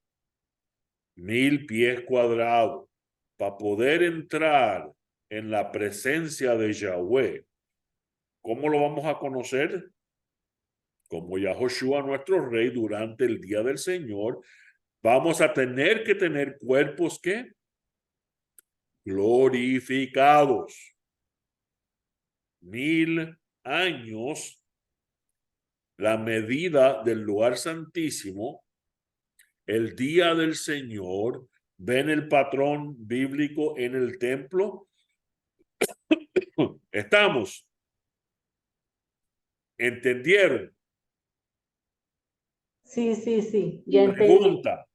Speaker 2: 1000 pies cuadrados. Para poder entrar en la presencia de Yahweh. ¿Cómo lo vamos a conocer? Como Yahoshua, nuestro rey, durante el día del Señor, vamos a tener que tener cuerpos que glorificados. 1000 años, la medida del lugar santísimo, el día del Señor. ¿Ven el patrón bíblico en el templo? ¿Estamos? ¿Entendieron?
Speaker 3: Sí, sí, sí, ya entendí.
Speaker 2: Pregunta.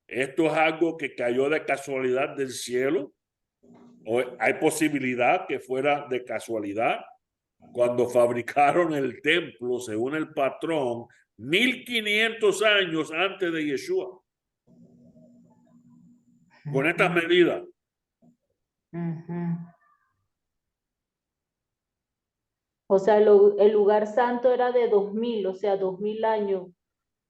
Speaker 2: ¿Esto es algo que cayó de casualidad del cielo? ¿O hay posibilidad que fuera de casualidad? Cuando fabricaron el templo, según el patrón, 1500 años antes de Yeshua. Con estas medidas.
Speaker 3: Ujú. O sea, el lugar santo era de 2000, o sea, 2000 años.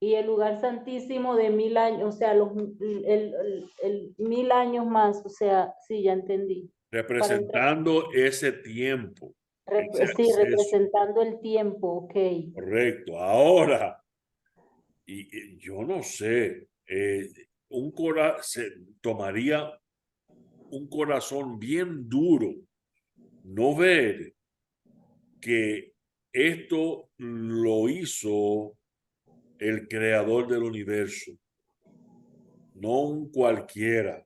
Speaker 3: Y el lugar santísimo de 1000 años, o sea, el 1000 años más, o sea, sí, ya entendí. Para entrar,
Speaker 2: Representando ese tiempo, ese
Speaker 3: sí,
Speaker 2: acceso.
Speaker 3: representando el tiempo, ok.
Speaker 2: Correcto. Ahora, y yo no sé, se tomaría un corazón bien duro no ver que esto lo hizo el creador del universo, no un cualquiera,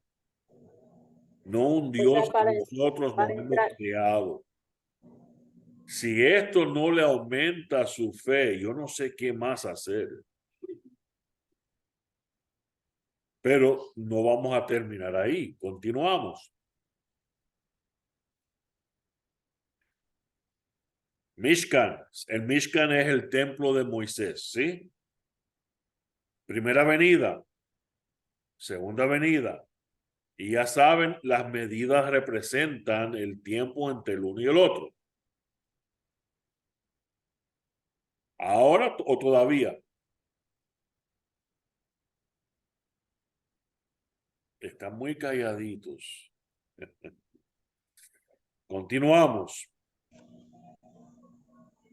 Speaker 2: no un
Speaker 3: O sea,
Speaker 2: Dios que nosotros nos
Speaker 3: para
Speaker 2: hemos
Speaker 3: entrar,
Speaker 2: creado. Si esto no le aumenta su fe, yo no sé qué más hacer. Pero no vamos a terminar ahí. Continuamos. Mishkan. El Mishkan es el templo de Moisés, ¿sí? Primera venida, segunda venida. Y ya saben, las medidas representan el tiempo entre el uno y el otro. Ahora o todavía. Están muy calladitos. Continuamos.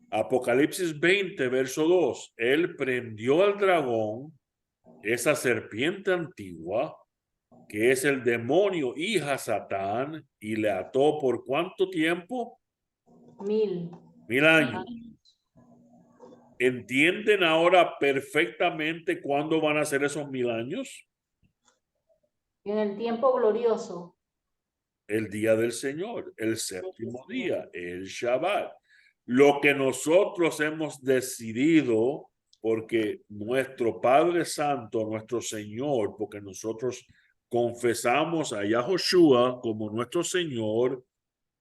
Speaker 2: Apocalipsis 20, verso 2. Él prendió al dragón, esa serpiente antigua, que es el demonio hija Satán, y le ató por ¿cuánto tiempo?
Speaker 3: 1000.
Speaker 2: 1000 años. ¿Entienden ahora perfectamente cuándo van a ser esos 1000 años?
Speaker 3: En el tiempo glorioso.
Speaker 2: El día del Señor, el séptimo día, el Shabbat. Lo que nosotros hemos decidido, porque nuestro Padre Santo, nuestro Señor, porque nosotros confesamos a Yahoshua como nuestro Señor,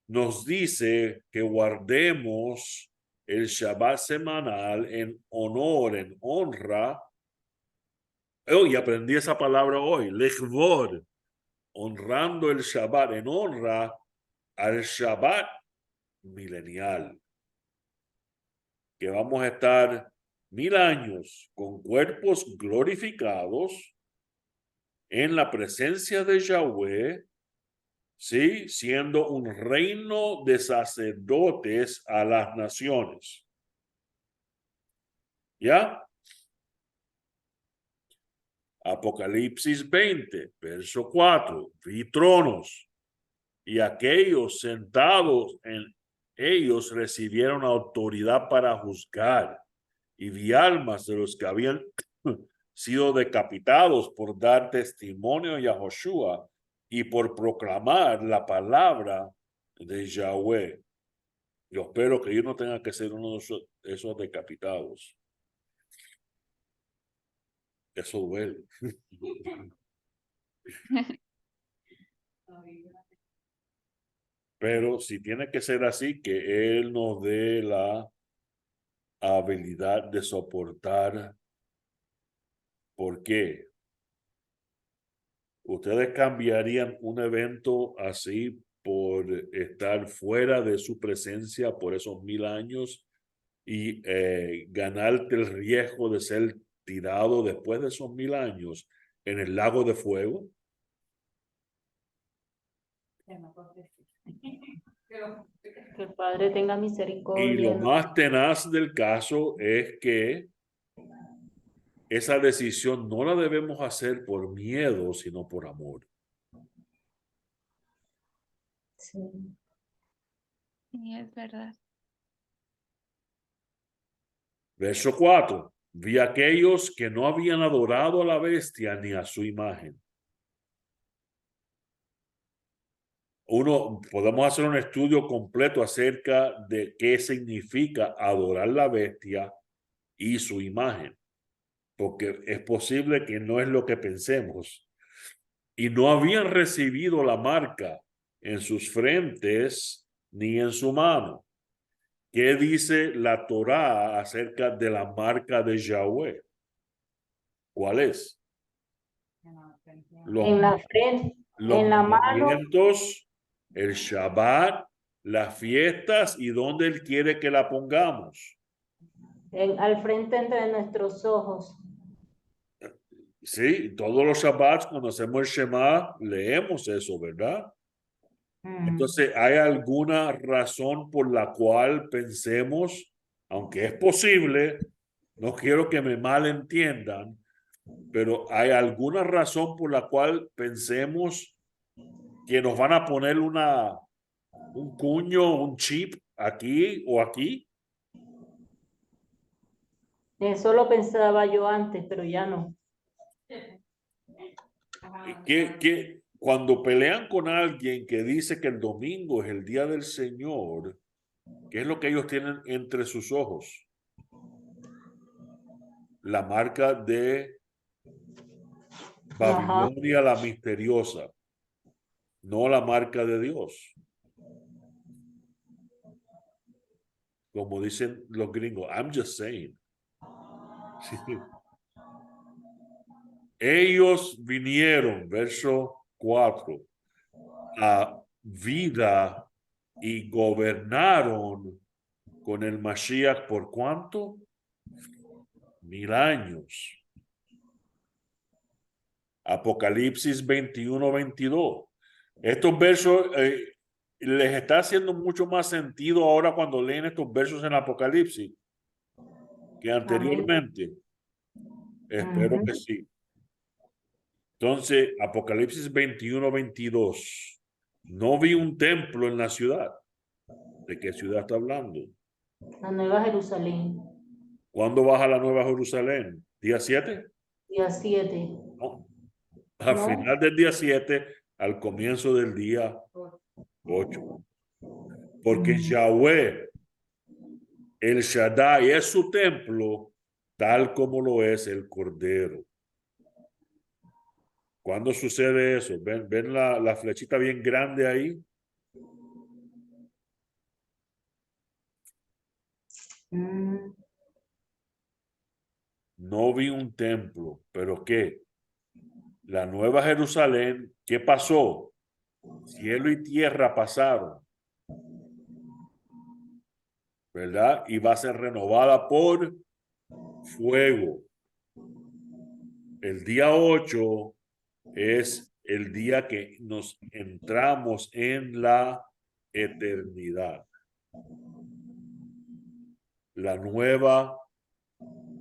Speaker 2: nos dice que guardemos el Shabbat semanal en honor, en honra. Hoy aprendí esa palabra hoy, lechvod, honrando el Shabbat en honra al Shabbat milenial, que vamos a estar 1000 años con cuerpos glorificados en la presencia de Yahweh, ¿sí? Siendo un reino de sacerdotes a las naciones. ¿Ya? Apocalipsis 20, verso 4. Vi tronos y aquellos sentados en ellos recibieron autoridad para juzgar, y vi almas de los que habían sido decapitados por dar testimonio a Yahushua y por proclamar la palabra de Yahweh. Yo espero que yo no tenga que ser uno de esos decapitados. Eso duele. Pero si tiene que ser así, que Él nos dé la habilidad de soportar. ¿Por qué? ¿Ustedes cambiarían un evento así por estar fuera de su presencia por esos 1000 años y ganarte el riesgo de ser tirado después de esos 1000 años en el lago de fuego?
Speaker 3: Que el Padre tenga
Speaker 2: Y
Speaker 3: misericordia.
Speaker 2: lo más tenaz del caso es que esa decisión no la debemos hacer por miedo, sino por amor.
Speaker 3: Sí.
Speaker 1: Sí, es verdad.
Speaker 2: Verso 4. Vi a aquellos que no habían adorado a la bestia ni a su imagen. Podemos hacer un estudio completo acerca de qué significa adorar la bestia y su imagen, porque es posible que no es lo que pensemos. Y no habían recibido la marca en sus frentes ni en su mano. ¿Qué dice la Torá acerca de la marca de Yahweh? ¿Cuál es?
Speaker 3: En la frente,
Speaker 2: Los
Speaker 3: en la mano,
Speaker 2: mandamientos, el Shabbat, las fiestas y dónde Él quiere que la pongamos.
Speaker 3: al frente entre nuestros ojos.
Speaker 2: Sí, todos los Shabbats cuando hacemos el Shema leemos eso, ¿verdad? Entonces, ¿hay alguna razón por la cual pensemos, aunque es posible, no quiero que me malentiendan, pero hay alguna razón por la cual pensemos que nos van a poner un cuño, un chip aquí o aquí?
Speaker 3: Eso lo pensaba yo antes, pero ya no.
Speaker 2: Cuando pelean con alguien que dice que el domingo es el día del Señor, ¿qué es lo que ellos tienen entre sus ojos? La marca de Babilonia la misteriosa, no la marca de Dios. Como dicen los gringos, I'm just saying. Ellos vinieron, verso 4, a vida y gobernaron con el Mashiach por ¿cuánto? 1000 años. Apocalipsis 21-22. Estos versos les está haciendo mucho más sentido ahora cuando leen estos versos en Apocalipsis que anteriormente. Espero que sí. Entonces, Apocalipsis 21-22. No vi un templo en la ciudad. ¿De qué ciudad está hablando?
Speaker 3: La Nueva Jerusalén.
Speaker 2: ¿Cuándo baja la Nueva Jerusalén? ¿Día 7?
Speaker 3: Día 7.
Speaker 2: No. Al
Speaker 3: No.
Speaker 2: final del día 7, al comienzo del día 8. Porque Yahweh, el Shaddai, es su templo, tal como lo es el Cordero. ¿Cuándo sucede eso? ¿Ven la flechita bien grande ahí? No vi un templo, pero ¿qué? La nueva Jerusalén, ¿qué pasó? Cielo y tierra pasaron, ¿verdad? Y va a ser renovada por fuego. El día 8 es el día que nos entramos en la eternidad. La nueva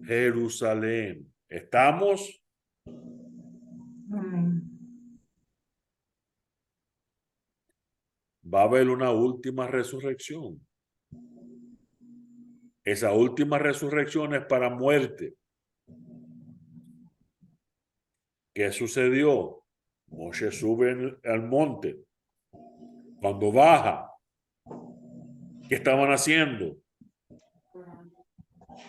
Speaker 2: Jerusalén. ¿Estamos?
Speaker 3: Amén.
Speaker 2: Va a haber una última resurrección. Esa última resurrección es para muerte. ¿Qué sucedió? Moshe sube al monte. Cuando baja, ¿qué estaban haciendo?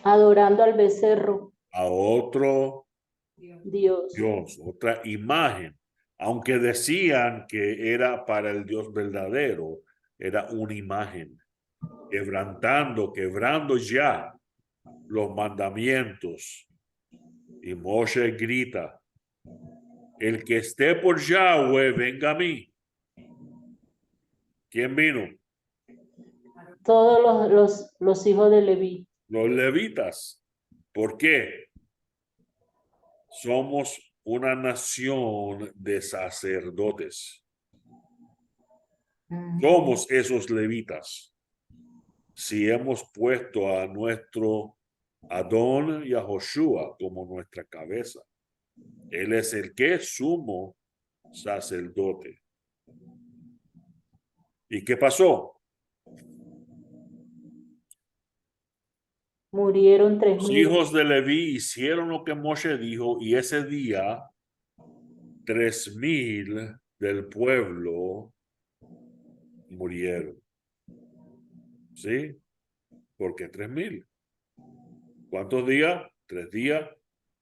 Speaker 3: Adorando al becerro,
Speaker 2: A otro
Speaker 3: Dios.
Speaker 2: Dios, otra imagen. Aunque decían que era para el Dios verdadero, era una imagen. Quebrando ya los mandamientos. Y Moshe grita, el que esté por Yahweh, venga a mí. ¿Quién vino?
Speaker 3: Todos los hijos de Leví.
Speaker 2: Los levitas. ¿Por qué? Somos una nación de sacerdotes. Somos esos levitas. Si hemos puesto a nuestro Adón y a Joshua como nuestra cabeza. Él es el que es sumo sacerdote. ¿Y qué pasó?
Speaker 3: Murieron
Speaker 2: Los
Speaker 3: 3,000.
Speaker 2: hijos de Leví hicieron lo que Moshe dijo y ese día 3,000 del pueblo murieron. ¿Sí? ¿Por qué 3,000? ¿Cuántos días? 3 días.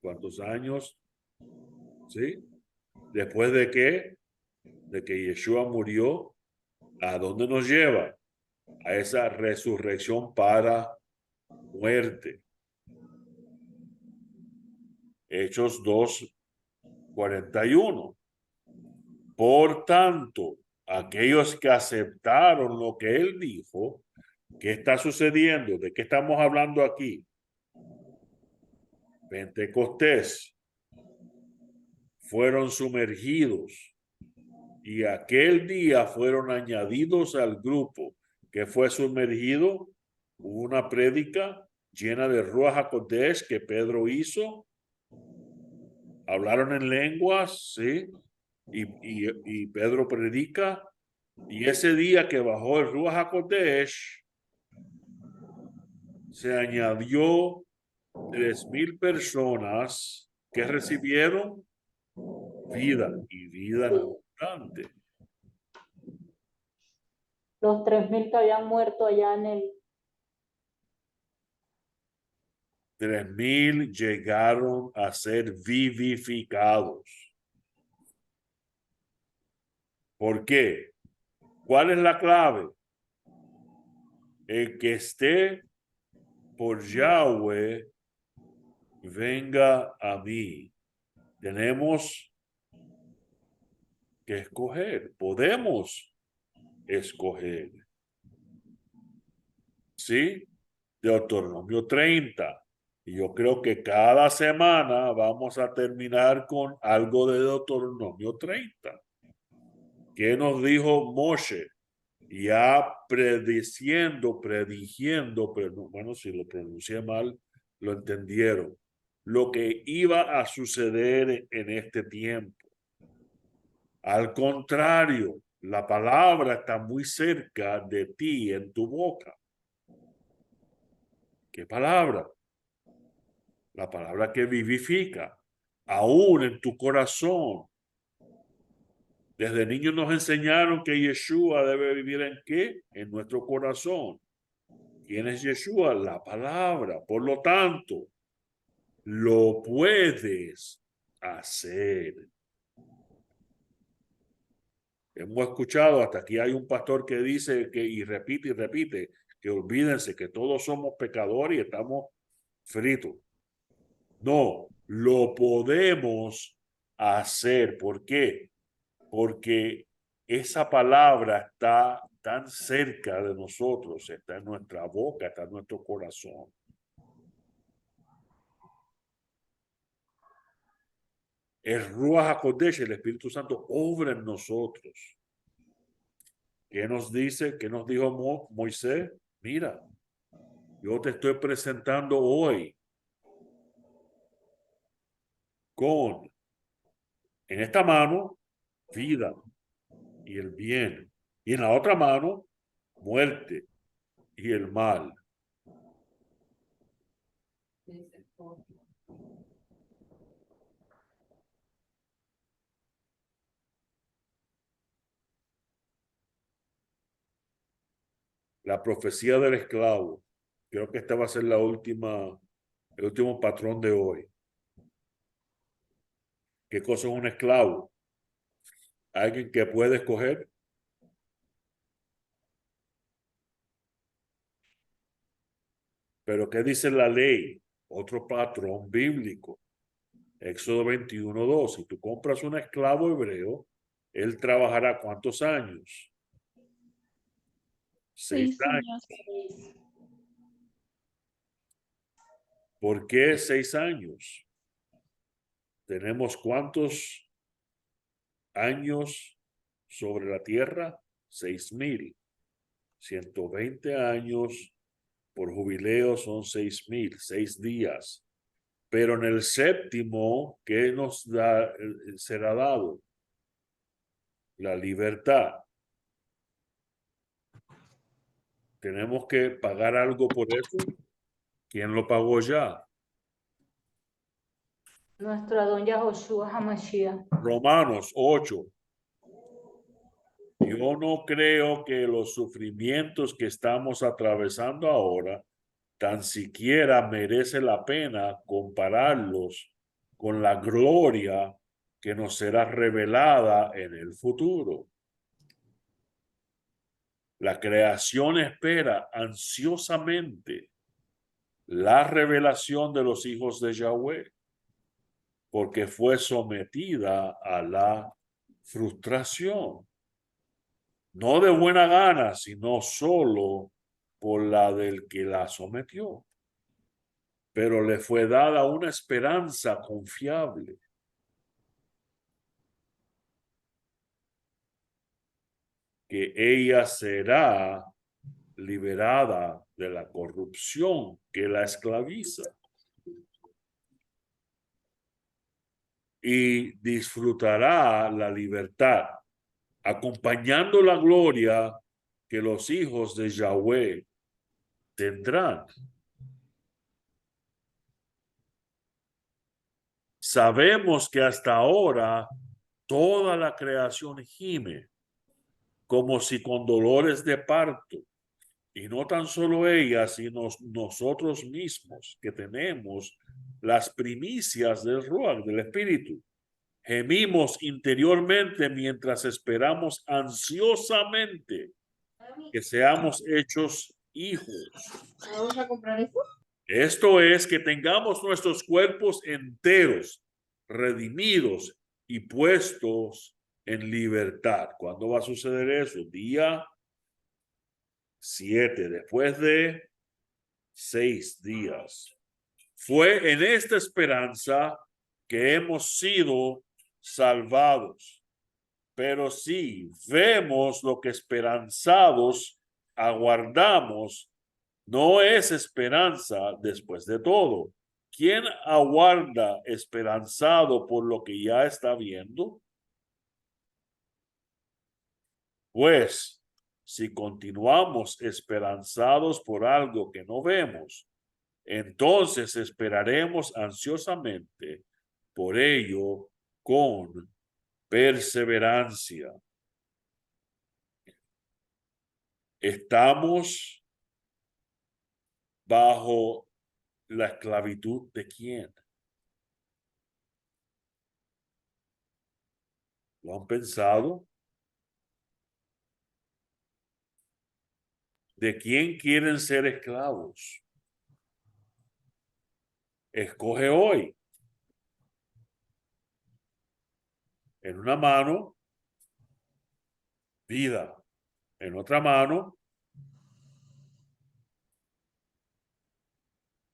Speaker 2: ¿Cuántos años? ¿Sí? ¿Después de qué? De que Yeshua murió, ¿a dónde nos lleva? A esa resurrección para muerte. Hechos 2:41. Por tanto, aquellos que aceptaron lo que él dijo, ¿qué está sucediendo? ¿De qué estamos hablando aquí? Pentecostés. Fueron sumergidos y aquel día fueron añadidos al grupo que fue sumergido. Hubo una prédica llena de Ruach HaKodesh que Pedro hizo. Hablaron en lenguas, ¿sí? Y Pedro predica. Y ese día que bajó el Ruach HaKodesh, se añadió 3,000 personas que recibieron vida y vida abundante.
Speaker 3: Los 3,000 que habían muerto allá en el
Speaker 2: 3,000 llegaron a ser vivificados. ¿Por qué? ¿Cuál es la clave? El que esté por Yahweh, venga a mí. Tenemos que escoger. Podemos escoger. ¿Sí? Deuteronomio 30. Y yo creo que cada semana vamos a terminar con algo de Deuteronomio 30. ¿Qué nos dijo Moshe? Ya predigiendo, pero no, bueno, si lo pronuncié mal, lo entendieron. Lo que iba a suceder en este tiempo. Al contrario, la palabra está muy cerca de ti, en tu boca. ¿Qué palabra? La palabra que vivifica, aún en tu corazón. Desde niños nos enseñaron que Yeshua debe vivir ¿en qué? En nuestro corazón. ¿Quién es Yeshua? La palabra. Por lo tanto, lo puedes hacer. Hemos escuchado, hasta aquí hay un pastor que dice que, y repite, que olvídense que todos somos pecadores y estamos fritos. No, lo podemos hacer. ¿Por qué? Porque esa palabra está tan cerca de nosotros, está en nuestra boca, está en nuestro corazón. El Ruach HaKodesh, el Espíritu Santo, obra en nosotros. ¿Qué nos dice? ¿Qué nos dijo Moisés? Mira, yo te estoy presentando hoy con, en esta mano, vida y el bien, y en la otra mano, muerte y el mal. La profecía del esclavo. Creo que esta va a ser el último patrón de hoy. ¿Qué cosa es un esclavo? Alguien que puede escoger. Pero ¿qué dice la ley? Otro patrón bíblico. Éxodo 21:2. Si tú compras un esclavo hebreo, él trabajará ¿cuántos años? 6 años. ¿Por qué 6 años? ¿Tenemos cuántos años sobre la tierra? 6,000. 120 años por jubileo son 6,000, 6 días. Pero en el séptimo, ¿qué nos será dado? La libertad. ¿Tenemos que pagar algo por eso? ¿Quién lo pagó ya?
Speaker 3: Nuestro Adón Yahoshua HaMashiach.
Speaker 2: Romanos 8. Yo no creo que los sufrimientos que estamos atravesando ahora tan siquiera merece la pena compararlos con la gloria que nos será revelada en el futuro. La creación espera ansiosamente la revelación de los hijos de Yahweh, porque fue sometida a la frustración, no de buena gana, sino solo por la del que la sometió. Pero le fue dada una esperanza confiable. Que ella será liberada de la corrupción que la esclaviza y disfrutará la libertad, acompañando la gloria que los hijos de Yahweh tendrán. Sabemos que hasta ahora toda la creación gime como si con dolores de parto. Y no tan solo ella, sino nosotros mismos que tenemos las primicias del Ruach, del Espíritu. Gemimos interiormente mientras esperamos ansiosamente que seamos hechos hijos.
Speaker 1: ¿Vamos a comprar esto?
Speaker 2: Esto es que tengamos nuestros cuerpos enteros, redimidos y puestos en libertad. ¿Cuándo va a suceder eso? Día 7, después de 6 días. Fue en esta esperanza que hemos sido salvados. Pero si vemos lo que esperanzados aguardamos, no es esperanza después de todo. ¿Quién aguarda esperanzado por lo que ya está viendo? Pues, si continuamos esperanzados por algo que no vemos, entonces esperaremos ansiosamente por ello con perseverancia. Estamos bajo la esclavitud de quién. ¿Lo han pensado? ¿De quién quieren ser esclavos? Escoge hoy. En una mano, vida. En otra mano,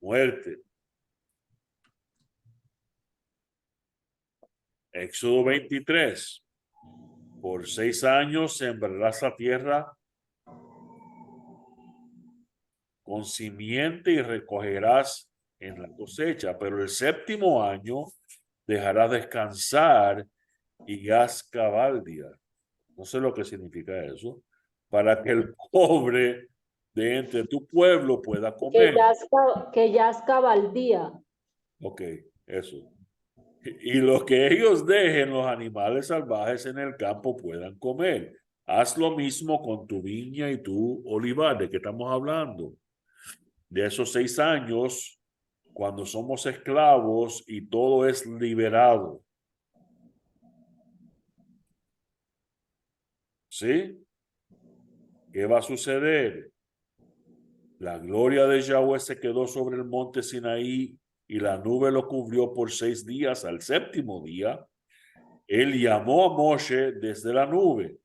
Speaker 2: muerte. Éxodo 23. Por 6 años sembrarás la tierra con simiente y recogerás en la cosecha, pero el 7º año dejarás descansar y haz cabaldia. No sé lo que significa eso. Para que el pobre de entre tu pueblo pueda comer.
Speaker 3: Que yazca baldía.
Speaker 2: Ok, eso. Y lo que ellos dejen los animales salvajes en el campo puedan comer. Haz lo mismo con tu viña y tu olivar. ¿De qué estamos hablando? De esos 6 años, cuando somos esclavos y todo es liberado. ¿Sí? ¿Qué va a suceder? La gloria de Yahweh se quedó sobre el monte Sinaí y la nube lo cubrió por 6 días. Al 7º día, él llamó a Moshe desde la nube.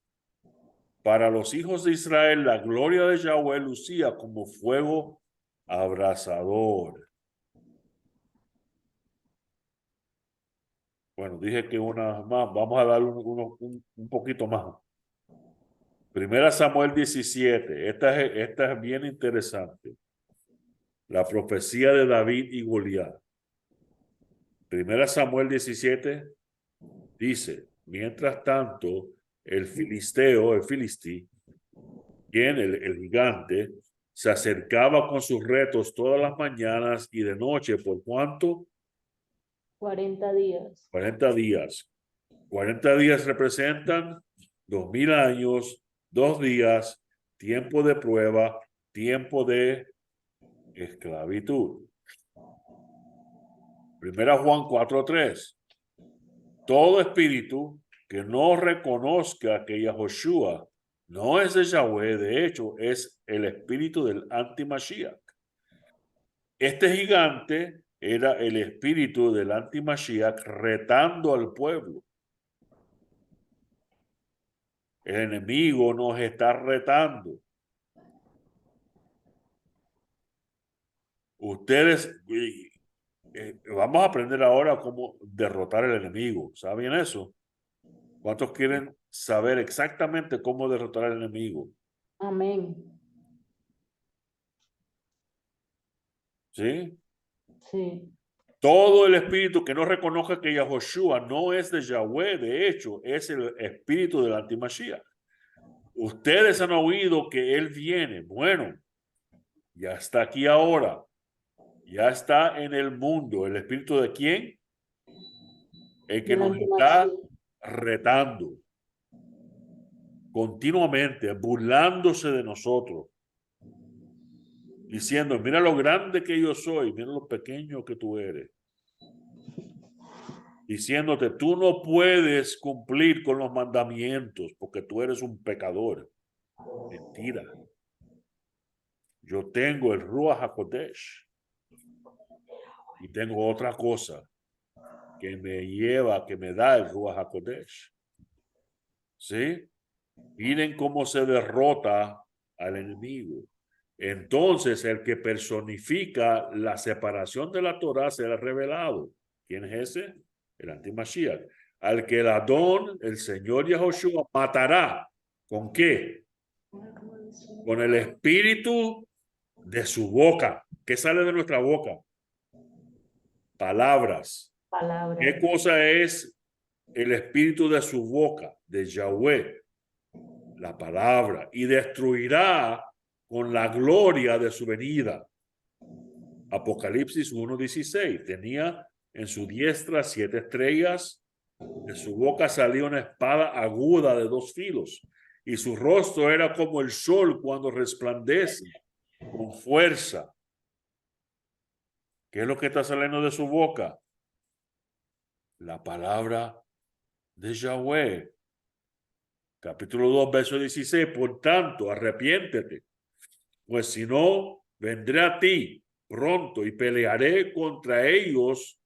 Speaker 2: Para los hijos de Israel, la gloria de Yahweh lucía como fuego abrasador. Bueno, dije que una más. Vamos a dar un poquito más. Primera Samuel 17. Esta es bien interesante. La profecía de David y Goliat. Primera Samuel 17 dice, mientras tanto, el filistí, el gigante, se acercaba con sus retos todas las mañanas y de noche. ¿Por cuánto?
Speaker 3: 40 días.
Speaker 2: 40 días. 40 días representan 2000 años, 2 días, tiempo de prueba, tiempo de esclavitud. Primera Juan 4:3. Todo espíritu que no reconozca que Yahoshua no es de Yahweh, de hecho, es el espíritu del anti-Mashiach. Este gigante era el espíritu del anti-Mashiach retando al pueblo. El enemigo nos está retando. Ustedes, vamos a aprender ahora cómo derrotar al enemigo. ¿Saben eso? ¿Cuántos quieren saber exactamente cómo derrotar al enemigo?
Speaker 3: Amén.
Speaker 2: ¿Sí?
Speaker 3: Sí.
Speaker 2: Todo el espíritu que no reconozca que Yahoshua no es de Yahweh, de hecho, es el espíritu del anti-Mashiach. Ustedes han oído que él viene. Bueno, ya está aquí ahora. Ya está en el mundo. ¿El espíritu de quién? El que nos está retando continuamente, burlándose de nosotros, diciendo, mira lo grande que yo soy, mira lo pequeño que tú eres. Diciéndote, tú no puedes cumplir con los mandamientos porque tú eres un pecador. Mentira. Yo tengo el Ruach HaKodesh y tengo otra cosa que me da el Ruach HaKodesh. ¿Sí? Miren cómo se derrota al enemigo. Entonces, el que personifica la separación de la Torah será revelado. ¿Quién es ese? El anti-Mashiach. Al que el Adón, el Señor Yahoshua, matará. ¿Con qué? Con el espíritu de su boca. ¿Qué sale de nuestra boca? Palabras.
Speaker 3: Palabra.
Speaker 2: ¿Qué cosa es el espíritu de su boca? De Yahweh. La palabra. Y destruirá con la gloria de su venida. Apocalipsis 1:16. Tenía en su diestra 7 estrellas. De su boca salía una espada aguda de 2 filos. Y su rostro era como el sol cuando resplandece con fuerza. ¿Qué es lo que está saliendo de su boca? La palabra de Yahweh. Capítulo 2, verso 16. Por tanto, arrepiéntete, pues si no, vendré a ti pronto y pelearé contra ellos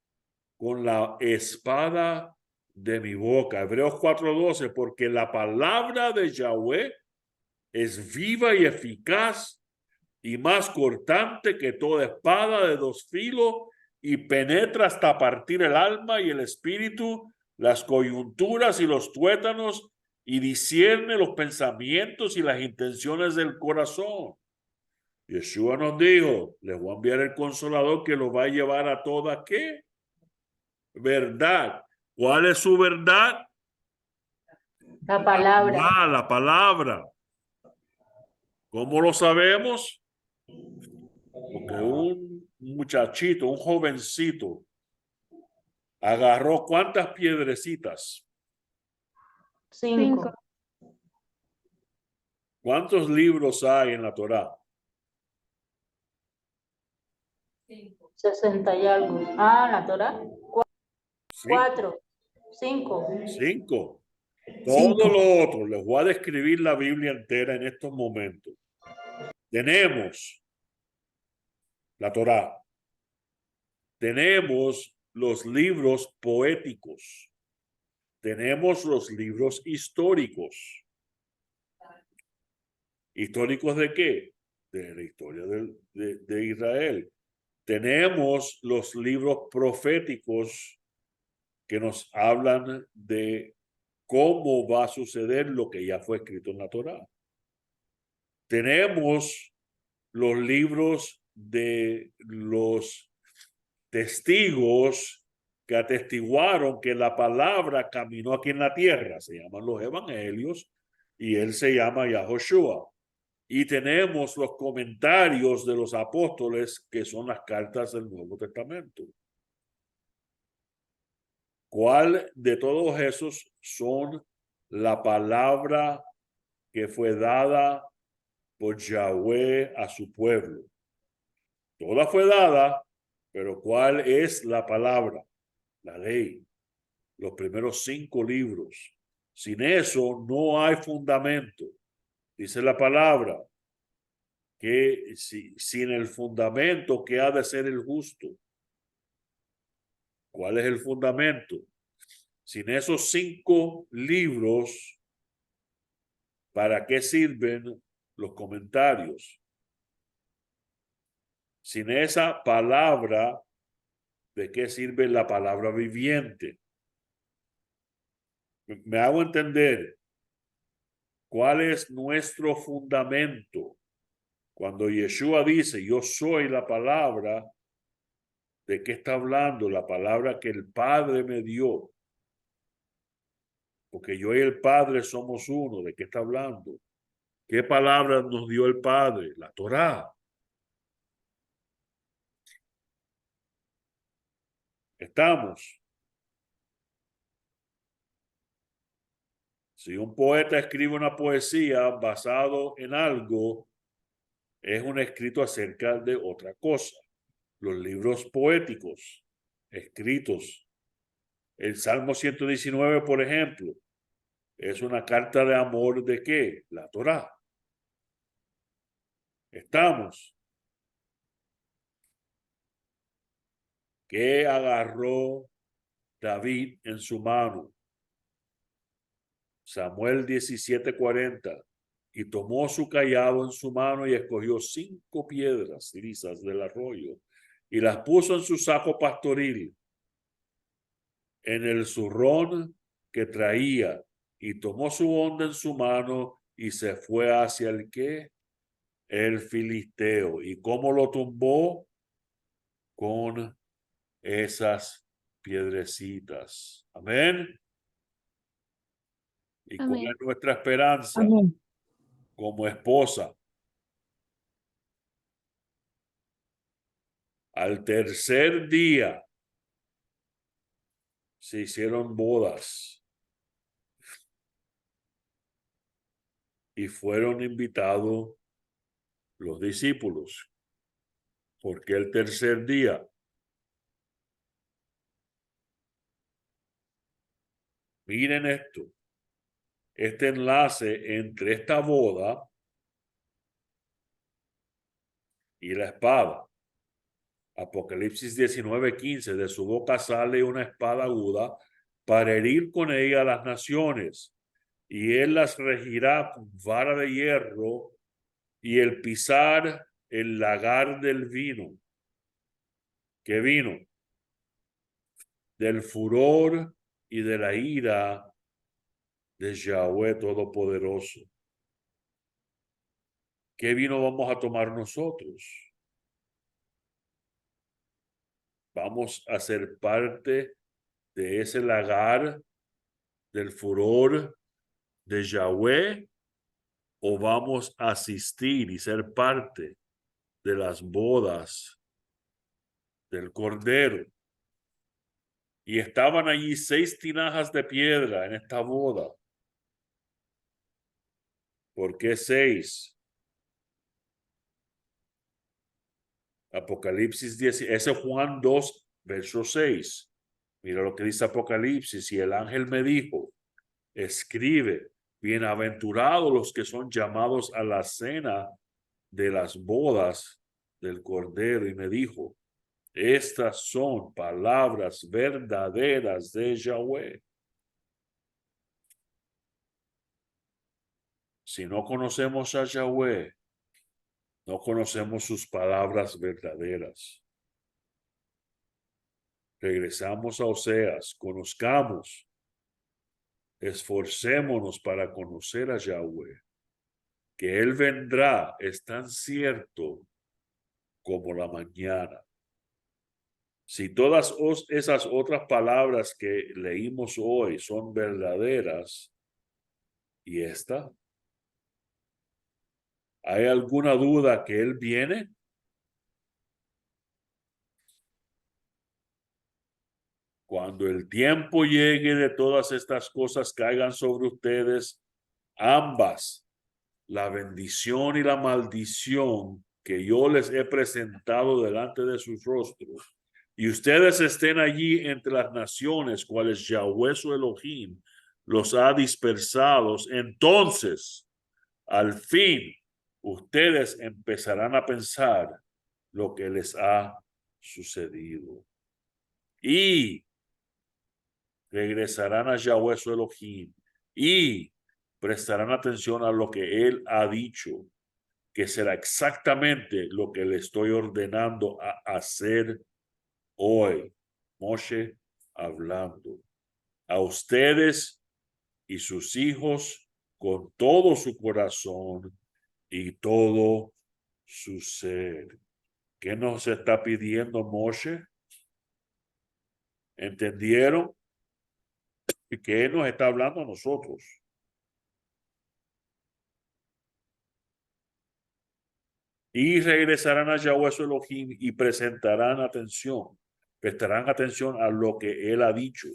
Speaker 2: con la espada de mi boca. Hebreos 4:12, porque la palabra de Yahweh es viva y eficaz y más cortante que toda espada de dos filos y penetra hasta partir el alma y el espíritu, las coyunturas y los tuétanos y discierne los pensamientos y las intenciones del corazón. Yeshua nos dijo, les voy a enviar el Consolador que los va a llevar a toda ¿qué? Verdad. ¿Cuál es su verdad?
Speaker 3: La palabra.
Speaker 2: La palabra. ¿Cómo lo sabemos? Porque un muchachito, un jovencito, agarró ¿cuántas piedrecitas?
Speaker 3: 5.
Speaker 2: ¿Cuántos libros hay en la Torá?
Speaker 5: 5.
Speaker 3: 60 y algo. Ah, la Torah.
Speaker 2: Sí,
Speaker 3: 4. 5.
Speaker 2: 5. Todo
Speaker 4: Cinco.
Speaker 2: lo otro, les voy a describir la Biblia entera en estos momentos. Tenemos la Torá. Tenemos los libros poéticos. Tenemos los libros históricos. ¿Históricos de qué? De la historia de Israel. Tenemos los libros proféticos que nos hablan de cómo va a suceder lo que ya fue escrito en la Torá. Tenemos los libros de los testigos que atestiguaron que la palabra caminó aquí en la tierra. Se llaman los evangelios y él se llama Yahoshua. Y tenemos los comentarios de los apóstoles, que son las cartas del Nuevo Testamento. ¿Cuál de todos esos son la palabra que fue dada por Yahweh a su pueblo? Toda fue dada, pero ¿cuál es la palabra? La ley, los primeros 5 libros. Sin eso no hay fundamento. Dice la palabra que sin el fundamento, ¿qué ha de ser el justo? ¿Cuál es el fundamento? Sin esos 5 libros, ¿para qué sirven los comentarios? Sin esa palabra, ¿de qué sirve la palabra viviente? Me hago entender. ¿Cuál es nuestro fundamento? Cuando Yeshua dice, yo soy la palabra, ¿de qué está hablando? La palabra que el Padre me dio. Porque yo y el Padre somos uno. ¿De qué está hablando? ¿Qué palabra nos dio el Padre? La Torá. Estamos. Si un poeta escribe una poesía basado en algo, es un escrito acerca de otra cosa. Los libros poéticos escritos, el Salmo 119, por ejemplo, es una carta de amor de ¿qué? La Torá. Estamos. ¿Qué agarró David en su mano? Samuel 17:40. Y tomó su callado en su mano y escogió 5 piedras lisas del arroyo y las puso en su saco pastoril, en el zurrón que traía, y tomó su honda en su mano y se fue hacia el ¿qué? El filisteo. ¿Y cómo lo tumbó? Con esas piedrecitas. Amén. ¿Y cuál
Speaker 1: Amén.
Speaker 2: es nuestra esperanza?
Speaker 4: Amén.
Speaker 2: Como esposa. Al tercer día se hicieron bodas y fueron invitados los discípulos. ¿Por qué el tercer día? Miren esto. Este enlace entre esta boda y la espada. Apocalipsis 19:15, de su boca sale una espada aguda para herir con ella a las naciones, y él las regirá con vara de hierro y el pisar el lagar del vino. ¿Qué vino? Del furor y de la ira de Yahweh Todopoderoso. ¿Qué vino vamos a tomar nosotros? Vamos a ser parte de ese lagar del furor de Yahweh, o vamos a asistir y ser parte de las bodas del Cordero. Y estaban allí 6 tinajas de piedra en esta boda. ¿Por qué 6? Apocalipsis 10, ese es Juan 2, verso 6. Mira lo que dice Apocalipsis. Y el ángel me dijo, escribe, bienaventurados los que son llamados a la cena de las bodas del Cordero. Y me dijo, estas son palabras verdaderas de Yahweh. Si no conocemos a Yahweh, no conocemos sus palabras verdaderas. Regresamos a Oseas, conozcamos, esforcémonos para conocer a Yahweh. Que Él vendrá es tan cierto como la mañana. Si todas esas otras palabras que leímos hoy son verdaderas, ¿y esta? ¿Hay alguna duda que Él viene? Cuando el tiempo llegue de todas estas cosas caigan sobre ustedes, ambas, la bendición y la maldición que yo les he presentado delante de sus rostros, y ustedes estén allí entre las naciones, cuales Yahweh su Elohim los ha dispersados, entonces, al fin, ustedes empezarán a pensar lo que les ha sucedido. Y regresarán a Yahweh su Elohim y prestarán atención a lo que Él ha dicho, que será exactamente lo que le estoy ordenando a hacer hoy. Moshe hablando a ustedes y sus hijos con todo su corazón y todo su ser. ¿Qué nos está pidiendo Moshe? ¿Entendieron? Y que Él nos está hablando a nosotros. Y regresarán a Yahweh su Elohim y prestarán atención a lo que Él ha dicho,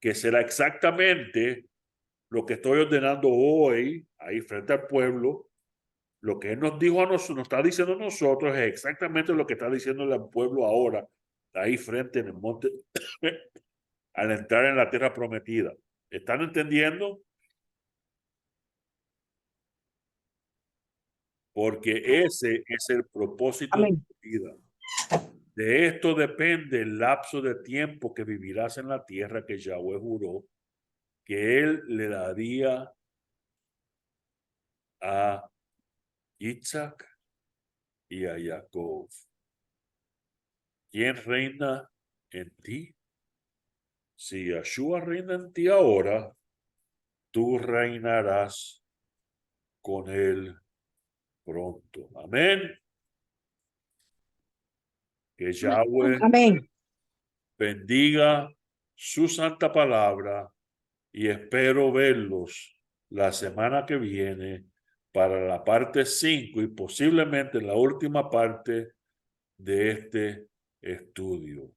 Speaker 2: que será exactamente lo que estoy ordenando hoy, ahí frente al pueblo. Lo que Él nos dijo a nosotros, nos está diciendo a nosotros, es exactamente lo que está diciéndole al pueblo ahora, ahí frente en el monte, al entrar en la tierra prometida. ¿Están entendiendo? Porque ese es el propósito de
Speaker 4: Amén.
Speaker 2: tu vida. De esto depende el lapso de tiempo que vivirás en la tierra que Yahweh juró que Él le daría a Isaac y a Jacob. ¿Quién reina en ti? Si Yahshua reina en ti ahora, tú reinarás con Él pronto. Amén. Que Yahweh
Speaker 4: Amén.
Speaker 2: bendiga su santa palabra y espero verlos la semana que viene para la parte 5 y posiblemente la última parte de este estudio.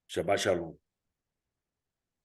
Speaker 2: Shabbat Shalom.